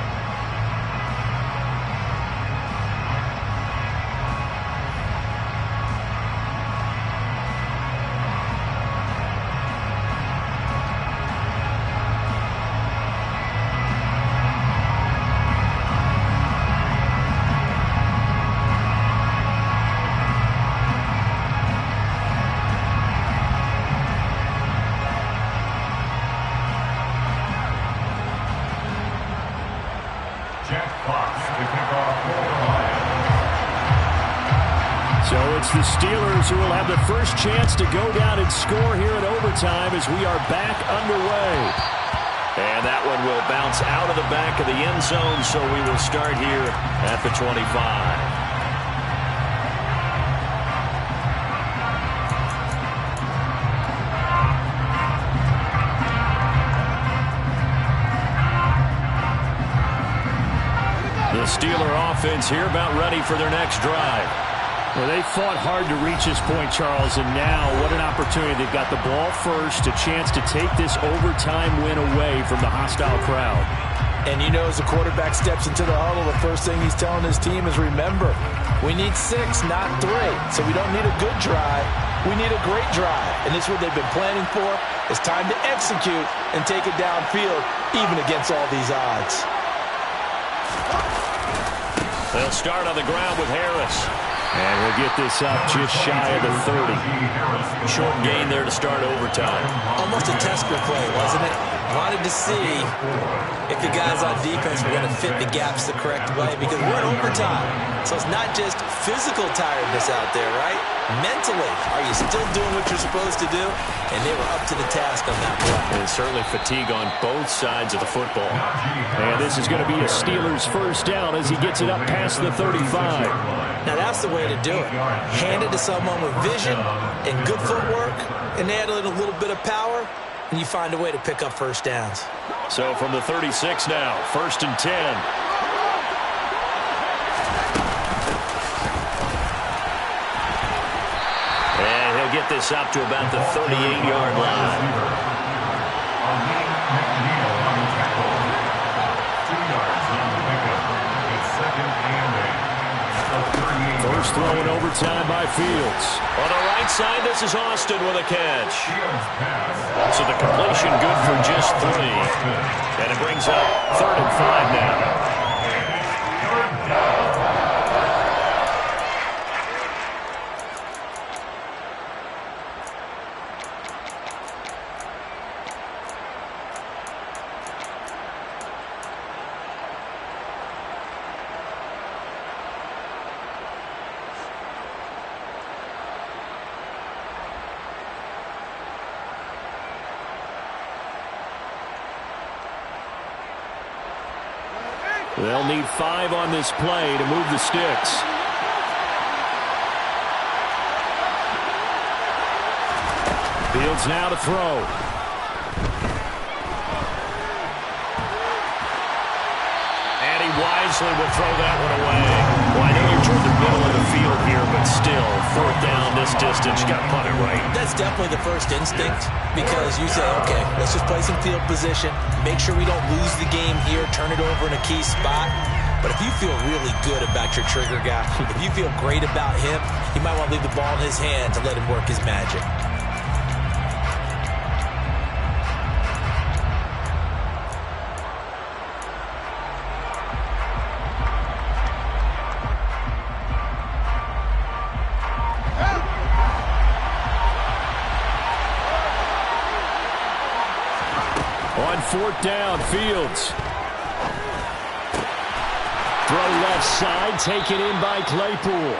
So it's the Steelers who will have the first chance to go down and score here in overtime as we are back underway. And that one will bounce out of the back of the end zone, so we will start here at the 25. The Steeler offense here about ready for their next drive. Well, they fought hard to reach this point, Charles, and now what an opportunity. They've got the ball first, a chance to take this overtime win away from the hostile crowd. And you know, as the quarterback steps into the huddle, the first thing he's telling his team is, remember, we need 6, not 3. So we don't need a good drive. We need a great drive. And this is what they've been planning for. It's time to execute and take it downfield, even against all these odds. They'll start on the ground with Harris. And we'll get this up just shy of the 30. Short gain there to start overtime. Almost a tester play, wasn't it? Wanted to see if the guys on defense were going to fit the gaps the correct way, because we're in overtime. So it's not just physical tiredness out there, right? Mentally, are you still doing what you're supposed to do? And they were up to the task on that play. And certainly fatigue on both sides of the football. And this is going to be a Steelers first down as he gets it up past the 35. Now that's the way to do it. Hand it to someone with vision and good footwork, and add a little bit of power, and you find a way to pick up first downs. So from the 36 now, 1st and 10. And he'll get this up to about the 38-yard line. First throw in overtime by Fields. On the right side, this is Austin with a catch. So the completion good for just 3. And it brings up 3rd and 5 now. They'll need 5 on this play to move the sticks. Fields now to throw. And he wisely will throw that one away. Well, I know you're toward the middle of the field here, but still, 4th down this distance. You got to punt it right. That's definitely the first instinct, because you say, okay, let's just play some field position, make sure we don't lose the game here, turn it over in a key spot. But if you feel really good about your trigger guy, if you feel great about him, you might want to leave the ball in his hands and let him work his magic. On 4th down, Fields. Throw left side, taken in by Claypool.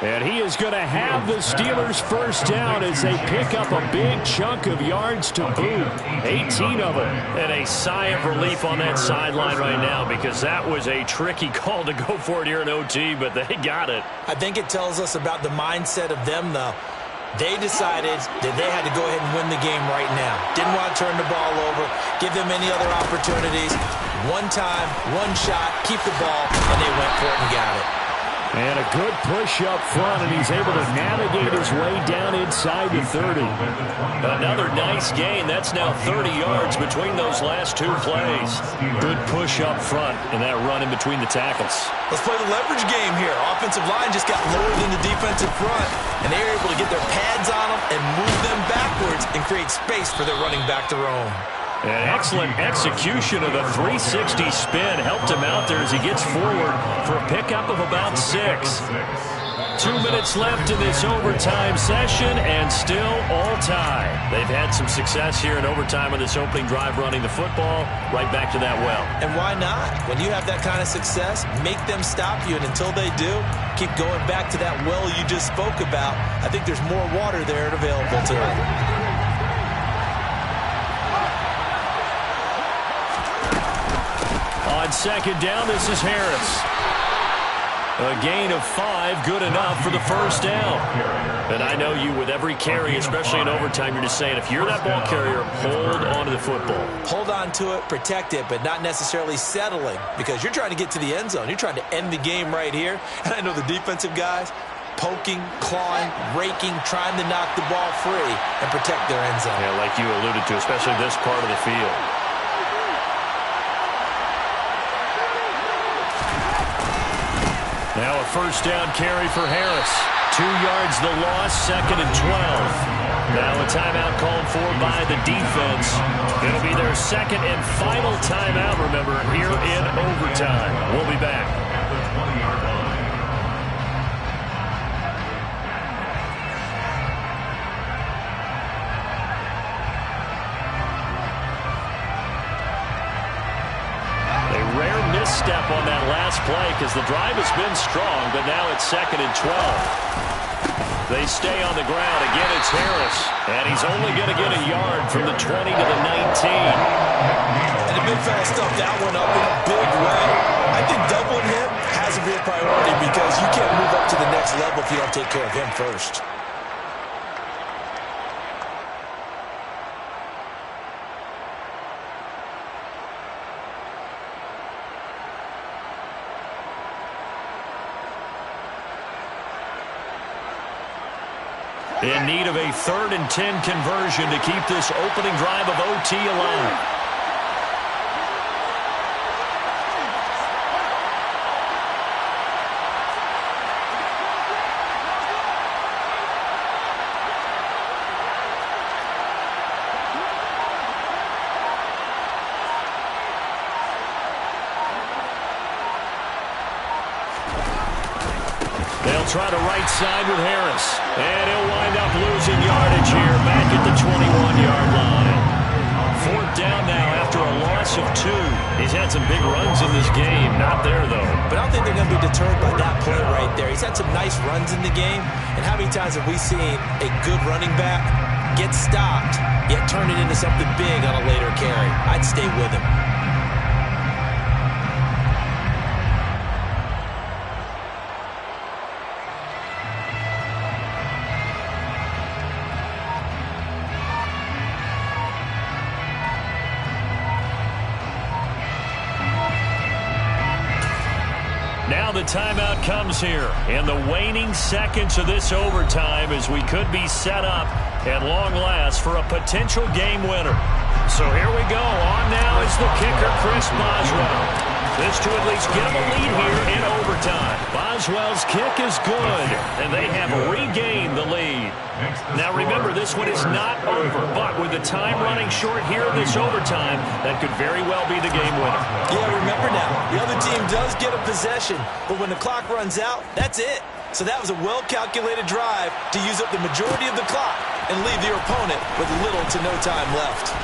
And he is going to have the Steelers first down as they pick up a big chunk of yards to boot. 18 of them. And a sigh of relief on that sideline right now, because that was a tricky call to go for it here in OT, but they got it. I think it tells us about the mindset of them, though. They decided that they had to go ahead and win the game right now. Didn't want to turn the ball over, give them any other opportunities. One time, one shot, keep the ball, and they went for it and got it. And a good push up front, and he's able to navigate his way down inside the 30. Another nice gain. That's now 30 yards between those last 2 plays. Good push up front, and that run in between the tackles. Let's play the leverage game here. Offensive line just got lower than the defensive front, and they were able to get their pads on them and move them backwards and create space for their running back to roam. An excellent execution of the 360 spin helped him out there as he gets forward for a pickup of about 6. 2 minutes left in this overtime session, and still all tie. They've had some success here in overtime on this opening drive running the football. Right back to that well. And why not? When you have that kind of success, make them stop you, and until they do, keep going back to that well you just spoke about. I think there's more water there available to them. On second down, this is Harris. A gain of 5, good enough for the first down. And I know you, with every carry, especially in overtime, you're just saying, if you're that ball carrier, hold on to the football. Hold on to it, protect it, but not necessarily settling, because you're trying to get to the end zone. You're trying to end the game right here. And I know the defensive guys, poking, clawing, raking, trying to knock the ball free and protect their end zone. Yeah, like you alluded to, especially this part of the field. Now a first down carry for Harris. 2 yards the loss, 2nd and 12. Now a timeout called for by the defense. It'll be their second and final timeout, remember, here in overtime. We'll be back. At the 20-yard line. Rare misstep on that last play because the drive has been strong, but now it's 2nd and 12. They stay on the ground. Again, it's Harris, and he's only going to get a yard from the 20 to the 19. And the big fella stuffed that one up in a big way. I think doubling him has to be a priority because you can't move up to the next level if you don't take care of him first. In need of a 3rd and 10 conversion to keep this opening drive of OT alive. They'll try to right side with Harris. And he'll wind up losing yardage here back at the 21-yard line. 4th down now after a loss of 2. He's had some big runs in this game. Not there, though. But I don't think they're going to be deterred by that play right there. He's had some nice runs in the game. And how many times have we seen a good running back get stopped, yet turn it into something big on a later carry? I'd stay with him. Now the timeout comes here in the waning seconds of this overtime as we could be set up at long last for a potential game winner. So here we go. On now is the kicker, Chris Boswell. This to at least get him a lead here in overtime. Boswell's kick is good, and they have regained the lead. Now remember, this one is not over, but with the time running short here in this overtime, that could very well be the game winner. Yeah, remember now, the other team does get a possession, but when the clock runs out, that's it. So that was a well-calculated drive to use up the majority of the clock and leave your opponent with little to no time left.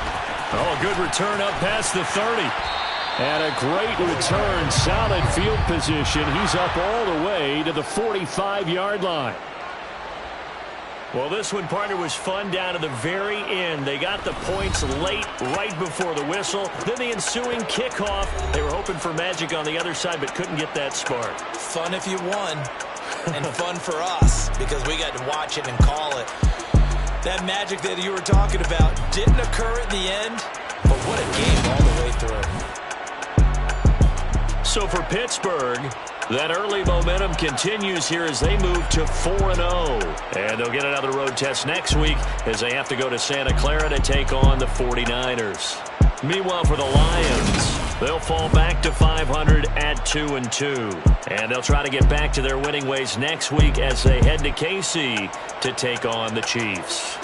Oh, a good return up past the 30. And a great return, solid field position. He's up all the way to the 45-yard line. Well, this one, partner, was fun down to the very end. They got the points late, right before the whistle. Then the ensuing kickoff. They were hoping for magic on the other side, but couldn't get that spark. Fun if you won, and fun for us, because we got to watch it and call it. That magic that you were talking about didn't occur at the end, but what a game all the way through. So for Pittsburgh, that early momentum continues here as they move to 4-0. And they'll get another road test next week as they have to go to Santa Clara to take on the 49ers. Meanwhile, for the Lions, they'll fall back to 500 at 2-2. And they'll try to get back to their winning ways next week as they head to KC to take on the Chiefs.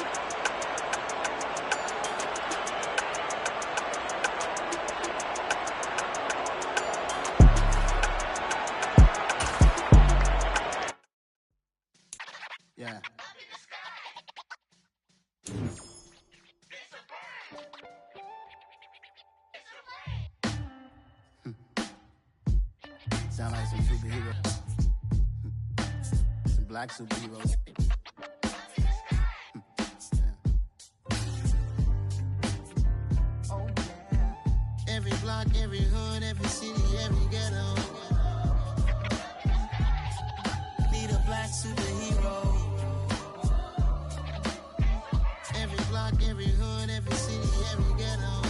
Yeah. Sound like some superheroes. Some black superheroes. Oh, yeah. Every block, every hood, every city, every ghetto. Need a black superhero. Every block, every hood, every city, every ghetto.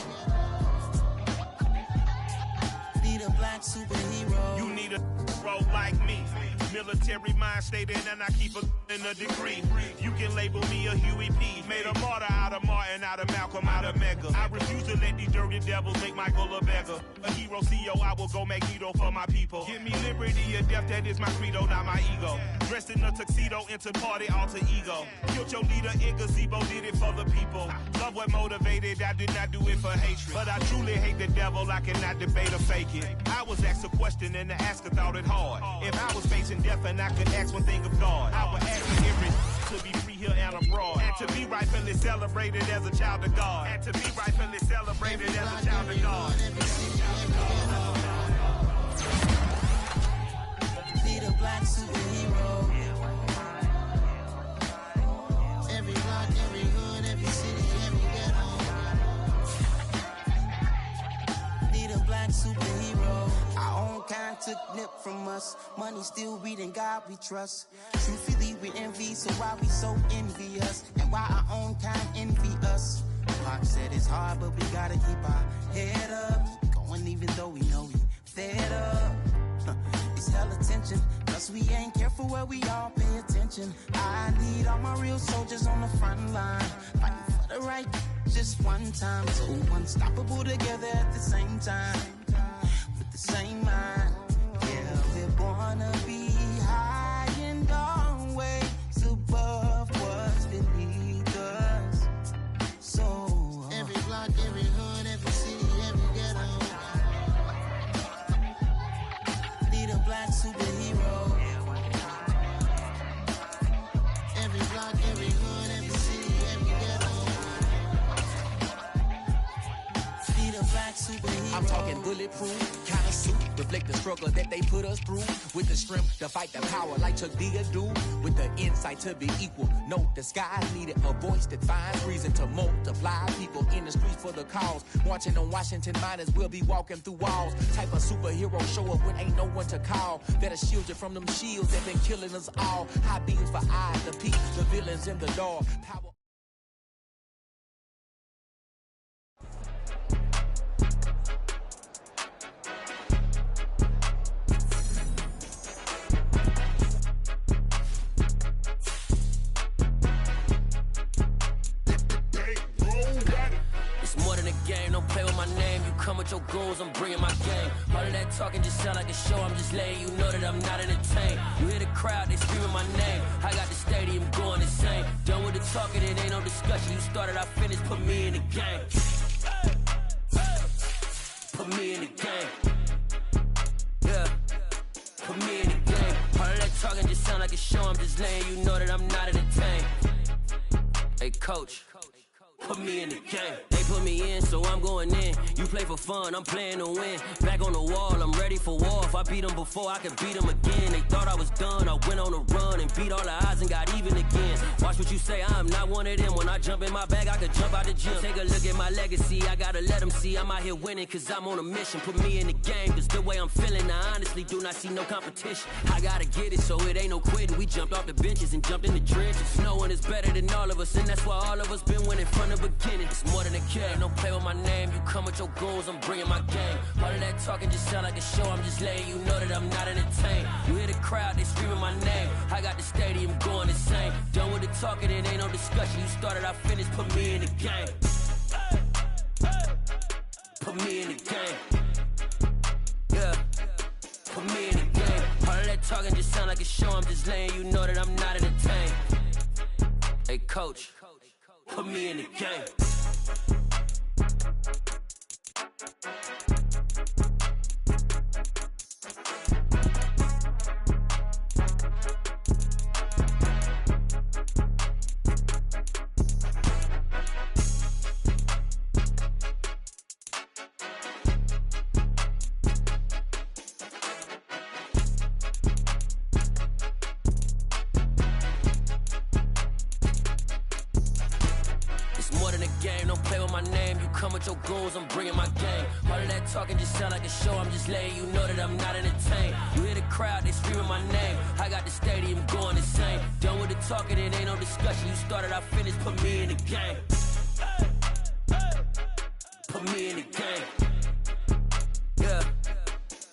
Need a black superhero. You need a role like me. Military mind stated, and I keep in a degree. You can label me a Huey P. Made a martyr out of Martin, out of Malcolm, out of Mega. I refuse to let these dirty devils make Michael a beggar. A hero CEO, I will go Magneto for my people. Give me liberty or death, that is my credo, not my ego. Dressed in a tuxedo, into party, alter ego. Killed your leader in gazebo, did it for the people. Love what motivated, I did not do it for hatred. But I truly hate the devil, I cannot debate or fake it. I was asked a question and the asker thought it hard. If I was facing death and I could ask one thing of God, I would ask for every to be free here and abroad, and to be rightfully celebrated as a child of God, and to be rightfully celebrated as a child of God. Need a black superhero. Every block, every hood, every city, every ghetto. Need a black superhero. Our own kind took nip from us. Money still reading God we trust. Truthfully we envy, so why we so envious? And why our own kind envy us? Pac said it's hard, but we gotta keep our head up. Going even though we know we fed up. It's hell attention, cause we ain't careful where we all pay attention. I need all my real soldiers on the front line, fighting for the right just one time. So unstoppable together at the same time, with the same mind. Yeah, we're gonna be high and always above what's beneath us. So every block, every hood, every city, every ghetto. Need a black superhero. Every block, every hood, every city, every ghetto. Need a black superhero. I'm talking bulletproof, kind of suit, reflect the struggle that they put us through. With the strength to fight the power like Chuck D do. With the insight to be equal. Note the sky needed a voice that finds reason to multiply. People in the streets for the cause. Marching on Washington miners will be walking through walls. Type of superhero show up when ain't no one to call. That'll shield you from them shields that been killing us all. High beams for eyes, the peak, the villains in the dark. Power. Come with your goons, I'm bringing my game. All of that talking just sound like a show, I'm just letting you know that I'm not entertained. You hear the crowd, they screaming my name. I got the stadium going insane. Done with the talking, it ain't no discussion. You started, I finished, put me in the game. Put me in the game. Yeah, put me in the game. All of that talking just sound like a show, I'm just letting you know that I'm not entertained. Hey coach, put me in the game. They put me in, so I'm going in. You play for fun, I'm playing to win. Back on the wall, I'm ready for war. If I beat them before, I could beat them again. They thought I was done, I went on a run and beat all the odds and got even again. Watch what you say, I'm not one of them. When I jump in my bag, I could jump out the gym. Take a look at my legacy, I gotta let them see I'm out here winning, cause I'm on a mission. Put me in the game, cause the way I'm feeling, I honestly do not see no competition. I gotta get it, so it ain't no quitting. We jumped off the benches and jumped in the trenches. No one is better than all of us, and that's why all of us been winning from the beginning. It's more than a kill, don't play with my name. You come with your goons, I'm bringing my game. All of that talking just sound like a show, I'm just letting you know that I'm not entertained. You hear the crowd, they screaming my name. I got the stadium going insane. Done with the talking, it ain't no discussion. You started, I finished, put me in the game. Put me in the game. Yeah, put me in the game. All of that talking just sound like a show, I'm just letting you know that I'm not entertained. Hey coach, put me in the game. the game, don't play with my name. You come with your goons, I'm bringing my game. All of that talking just sound like a show, I'm just letting you know that I'm not entertained. You hear the crowd, they screaming my name. I got the stadium going insane. Done with the talking, it ain't no discussion. You started, I finished, put me in the game. Put me in the game. Yeah,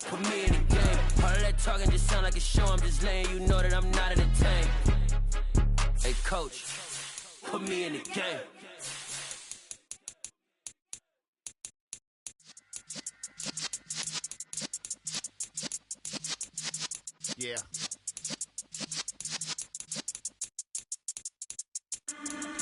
put me in the game. All of that talking just sound like a show, I'm just letting you know that I'm not entertained. Hey coach, put me in the game. Yeah.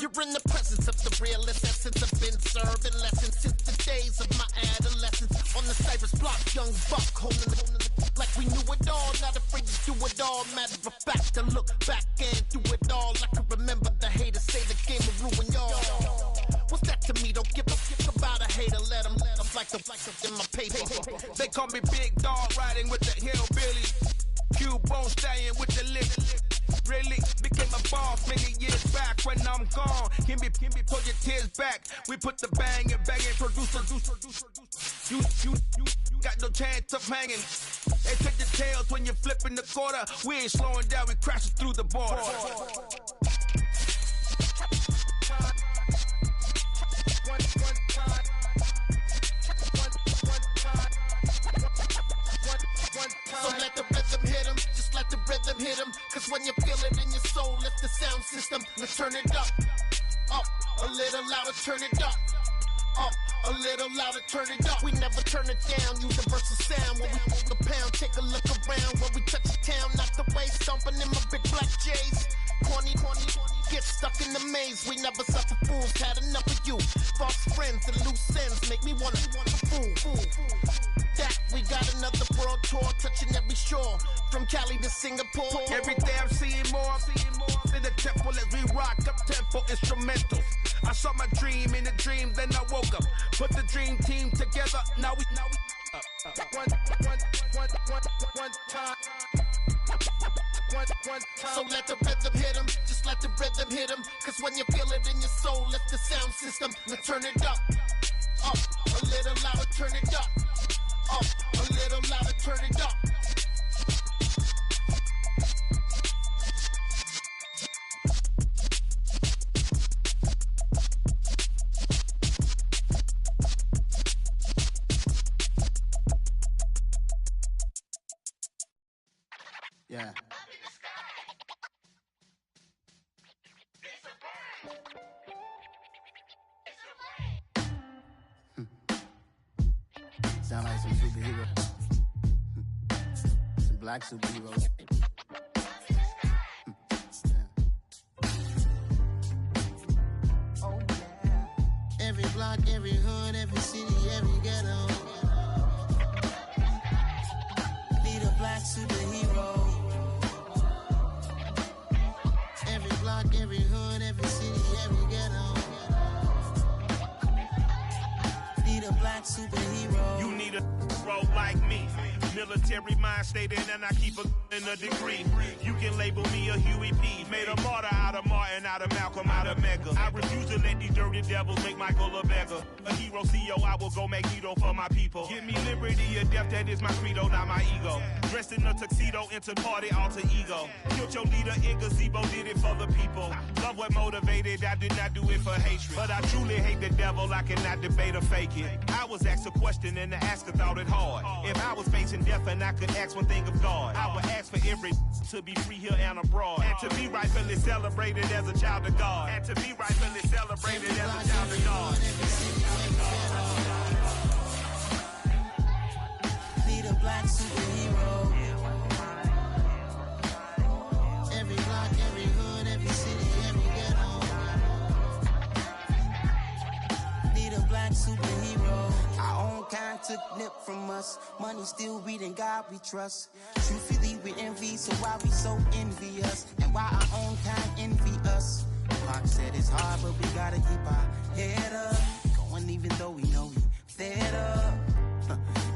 You're in the presence of the realest essence. I've been serving lessons since the days of my adolescence. On the Cypress block, young buck holding it like we knew it all. Not afraid to do it all. Matter of fact, to look back and do it all. I can remember the haters say the game will ruin y'all. What's that to me? Don't give a fuck about a hater. Let them like the in my paper. They call me Big Dog, riding with the hillbilly. Cubone staying with the lip. Really became a boss many years back. When I'm gone, can be pull your tears back. We put the bang and producer. You got no chance of hanging. They take the tails when you're flipping the quarter. We ain't slowing down, we crashing through the border. So let the rhythm hit him, just let the rhythm hit him. Cause when you feel it in your soul, lift the sound system. Let's turn it up, a little louder, turn it up, a little louder, turn it up. We never turn it down, universal sound. When we hold the pound, take a look around. When we touch the town, knock the way, stomping in my big black J's. Corny, get stuck in the maze. We never suffer fools, had enough of you. False friends and loose ends make me wanna fool. That we got another world tour, touching every shore, from Cali to Singapore. Every day I'm seeing more in the temple as we rock up tempo instrumentals. I saw my dream in a dream, then I woke up. Put the dream team together. Now we one time. So let the rhythm hit him, just let the rhythm hit him. Cause when you feel it in your soul, lift the sound system. Let's turn it up, a little louder, turn it up, a little louder, turn it up. Yeah. Sound like some superheroes. Some black superheroes. Oh yeah. Every block, every hood, every city, every ghetto. Be the black superhero. Every block, every hood, every city, every ghetto. Be the black superhero. You need a bro like me. Military mind stated, and I keep a degree. You can label me a Huey P. Made a martyr out of Martin, out of Malcolm, out of Mega. I refuse to let these dirty devils make Michael a beggar. A hero CEO, I will go Magneto for my people. Give me liberty or death, that is my credo, not my ego. Dressed in a tuxedo, into party alter ego. Killed your leader in gazebo, did it for the people. Love what motivated, I did not do it for hatred. But I truly hate the devil, I cannot debate or fake it. I was asked a question and the asker thought it hard. If I was facing death and I could ask one thing of God, I would ask for every to be free here and abroad, and to be rightfully celebrated as a child of God, and to be rightfully celebrated as a child of God. Be the black superhero. Every block, every hood, every city, every ghetto. Be the black superhero. Our own kind took nip from us. Money still reading God we trust. Truthfully we envy, so why we so envious? And why our own kind envy us? Pac said it's hard, but we gotta keep our head up. Going even though we know we fed up.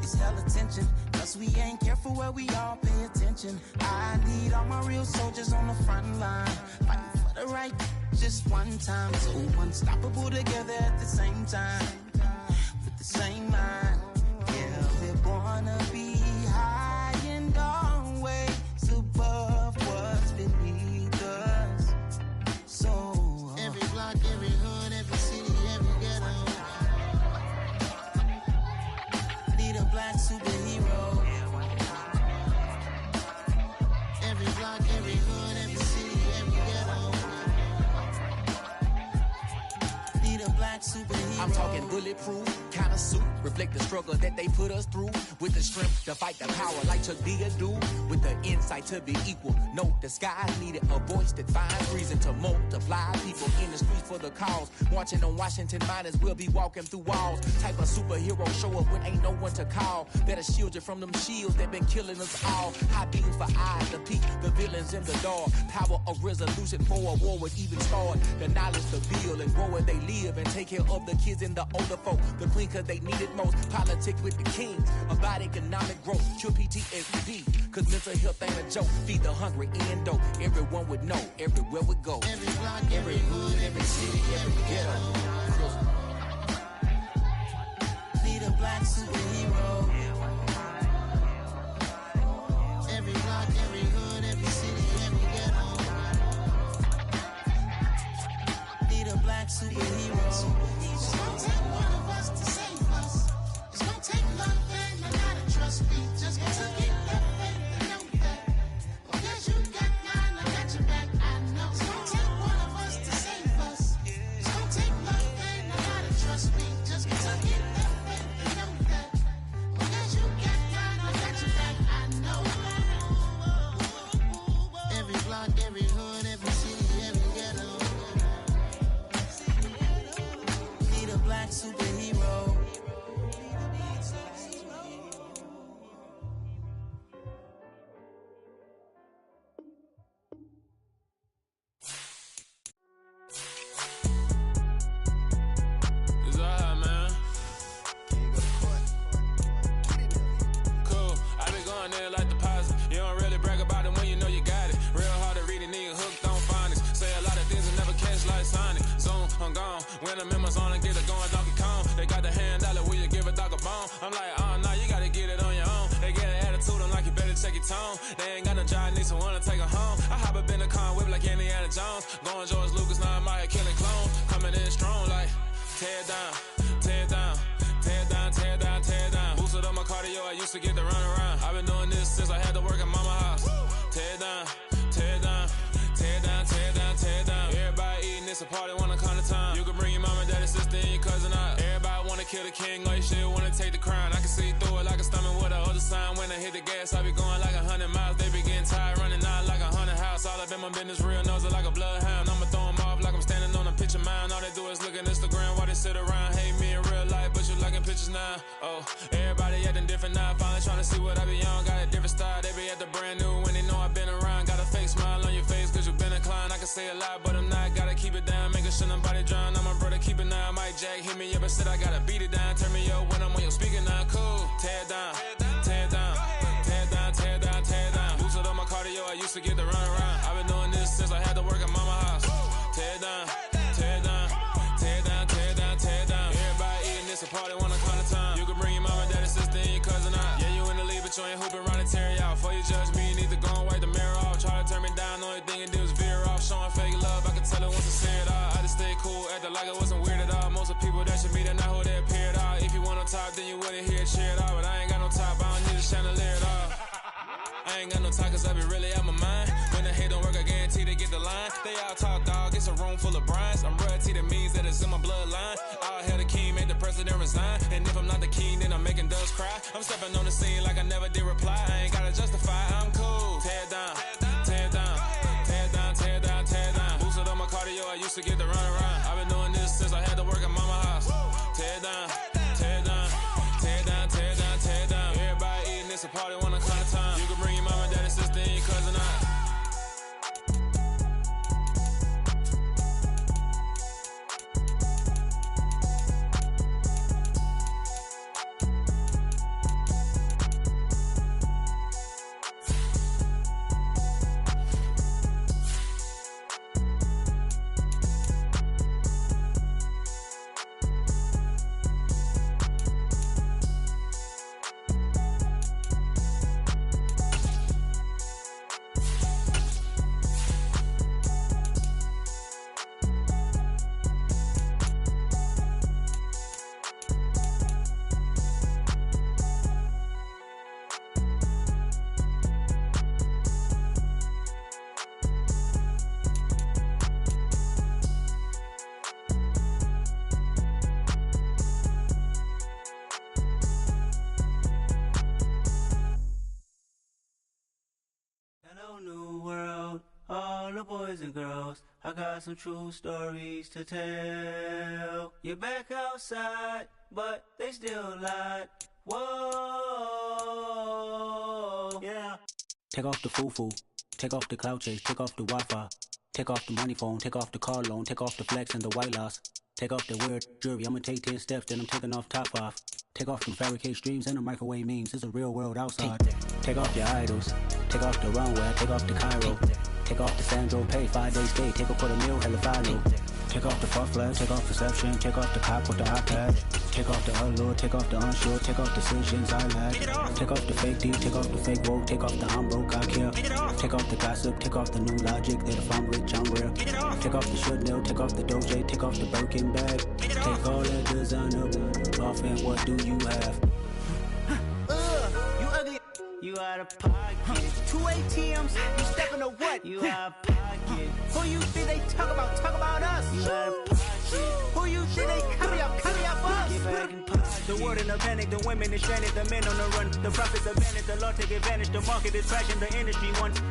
It's hella tension, cause we ain't careful where we all pay attention. I need all my real soldiers on the front line, fighting for the right just one time. So unstoppable together at the same time. With the same mind. Yeah, we're born to be high and always above what's beneath us. So every block, every hood, every city, every ghetto need a black superhero. Every block, every hood, every city, every ghetto need a black superhero. I'm talking bulletproof kind of suit, reflect the struggle that they put us through. With the strength to fight the power like Chuck D do. With the insight to be equal. No, the sky needed a voice that finds reason to multiply. People in the streets for the cause. Marching on Washington miners will be walking through walls. Type of superhero show up when ain't no one to call. That'll shield you from them shields that been killing us all. High beams for eyes to peek the villains in the dark. Power of resolution for a war would even start. The knowledge to build and grow where they live and take care of the kids and the older folk. The clean cause they need it most. Politics with the kings. About economic growth. Cure PTSD. Cause mental health ain't a joke. Feed the hungry and dope. Everyone would know. Everywhere we go. Every block, every hood, every city, every ghetto need a black superhero. Every block, every hood, every city, every ghetto need a black superhero. It's gonna take one of us to save us. It's gonna take love and a lot of trust. We just gotta get that faith and know that. Because you got mine, I got your back. I know. It's gonna take one of us to save us. It's gonna take love and a lot of trust. We just gotta get that faith and know that. Because you got mine, I got your back. I know. Every block, every hood, every city, every ghetto need a black superhero. It's alright, man. Cool. I been going there like deposit. You don't really brag about it when you know you got it. Real hard to read a nigga hooked on phonics. Say a lot of things and never catch like Sonic. Zoom, I'm gone. When the members on and get it going Donkey Kong. They got the $100, will you give a dog a bone? I'm like, oh no, you gotta get it on your own. They get an attitude, I'm like, you better check your tone. They ain't got no job, need someone to take her home. I hop up in the car, whip like Indiana Jones. Going George Lucas, now I'm out here killing clones. Coming in strong like, tear down, tear down, tear down, tear down, tear down. Boosted up my cardio, I used to get to run around. I've been doing this since I had to work at mama house. Tear down, tear down, tear down, tear down, tear down. Everybody eating, it's a party, wanna come to time. You can bring your mama, daddy, sister, and your cousin out. Everybody wanna kill the king, or you shit wanna take the crown. I can see through it like a stomach with a other sign. When I hit the gas, I be going like 100 miles. They be getting tired, running out like 100 house. All up in my business, real nose it like a bloodhound. I'ma throw 'em off like I'm standing on a picture mound. All they do is look at Instagram while they sit around. Hate me in real life, but you liking pictures now. Oh, everybody acting different now. Finally trying to see what I be on. Got a different style, they be at the brand new when they know I've been around. Got a fake smile on your face, cause you been inclined. I can say a lot, but I'm not. Gotta keep it down, making sure nobody drown. I'm my brother, keep it now. Mike Jack hit me up and said I gotta beat it down. Turn me up when I'm on your speaker now. Cool, tear down, tear down, tear down, tear down, tear down. Boosted up my cardio, I used to get to run around. I've been doing this since I had to work at mama house. Tear down, tear down, tear down, tear down, tear down. Everybody eating, it's a party, wanna come to time. You can bring your mama, daddy, sister, and your cousin out. Yeah, you in the league, but you ain't hooping around and tear you out. Before you judge me, you need to go and wipe the mirror off. Try to turn me down, only thing it did was veer off. Showing fake love, I can tell it once I see it all. I just stay cool, acting like it wasn't weird at all. Most of the people that should be there, not who they appeared all. If you want on top, then you wouldn't hear it cheer it all. But I ain't got no top, I don't need a chandelier at all. I ain't got no time, cause I be really out my mind. When the hate don't work, I guarantee they get the line. They all talk, dog, it's a room full of brines. I'm royalty, that means that it's in my bloodline. All hail the king, made the president resign. And if I'm not the king, then I'm making doves cry. I'm stepping on the scene like I never did reply. I ain't gotta justify, I'm cool. Tear down, tear down, tear down, tear down, tear down. Boosted up my cardio, I used to get to run around. I've been doing this since I had to work at mama house. Tear down, tear down, tear down, tear down, tear down. Everybody eating, it's a party, wanna come to time. You can bring your mama, daddy, sister, and your cousin out. boys and girls, I got some true stories to tell. You're back outside, but they still lied. Whoa, yeah. Take off the foo-foo, take off the cloud chase, take off the Wi-Fi. Take off the money phone, take off the car loan, take off the flex and the white loss. Take off the weird jewelry, I'ma take 10 steps, then I'm taking off top off. Take off them fabricate streams and the microwave memes, it's a real world outside. Take off your idols, take off the runway, take off the Cairo. Take off the Sandro pay, 5 days stay, take a $250,000, hella final. Take off the fuck flag, take off perception, take off the cop with the iPad. Take off the allure, take off the unsure, take off decisions I lack. Take off the fake deep, take off the fake woke, take off the I'm broke, I care. Take off the gossip, take off the new logic, that if I'm rich, I'm real. Take off the Chanel, take off the Doja, take off the Birkin bag. Take all that designer off and what do you have? You ugly, you out of pocket. 2 ATMs, you stepping to what? You out of pocket. Who you think they talk about us? You out of pocket. Who you think they coming up us? Get back in pocket. The world in a panic, the women is stranded, the men on the run. The profits abandoned, the law take advantage, the market is crashing, the industry wants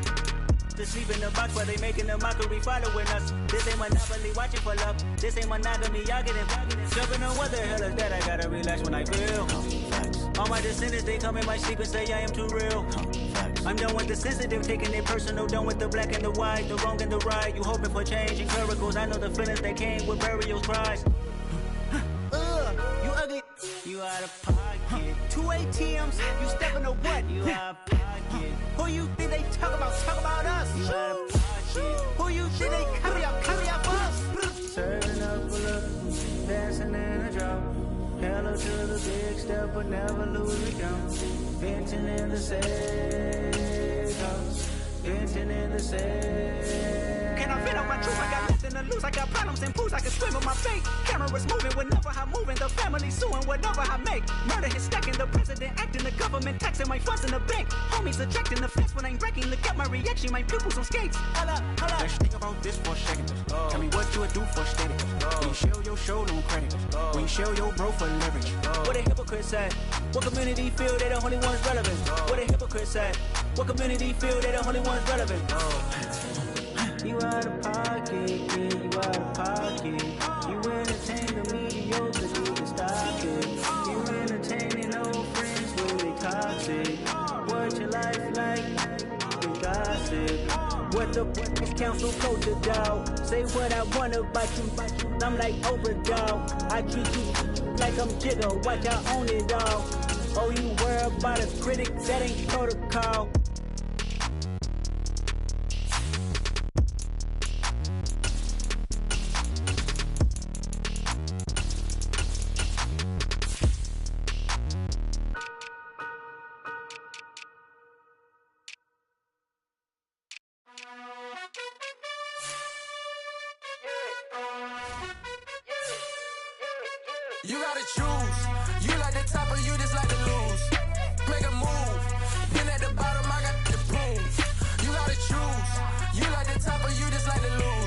to sleep in the box while they making a mockery following us. This ain't monopoly, watching for love. This ain't monogamy, y'all getting jumping on what the hell is that? I gotta relax when I feel. All my descendants, they come in my sleep and say I am too real. I'm done with the sensitive, taking it personal. Done with the black and the white, the wrong and the right. You hoping for change and miracles. I know the feelings that came with burial cries. You ugly, you out of pocket. 2 ATMs, you stepping to what? You out of pocket. Who you think they talk about us? You out of pocket. Who you think they coming up us? Serving up for love, dancing in a drop. Hello to the big step, but never lose the count. Venting in the safe house, venting in the safe. Can I fit up my truth? I got nothing to lose. I got problems and pools. I can swim with my fate. Cameras moving whenever I'm moving. The family suing whatever I make. Murder is stacking. The president acting. The government taxing my funds in the bank. Homies ejecting the fence when I'm breaking. Look at my reaction. My pupils on skates. Holla, holla. Let's think about this for a second. Tell me what you would do for steady. When you show your show, no credit. When you show your bro for leverage. What a hypocrite said. What community feel they the only ones relevant? What a hypocrite said. What community feel they the only ones relevant? You out of pocket, yeah, you out of pocket. You entertain the mediocre, you can stop it. You entertaining old friends when they toxic. What your life like? You gossip. What the is council culture, dog? Say what I want about you. I'm like overdog. I treat you like I'm Jigga. Watch I own it all. Oh, you worry about a critic? That ain't protocol. You gotta choose. You like the top or you just like to lose. Make a move. Been at the bottom, I got the prove. You gotta choose. You like the top or you just like to lose.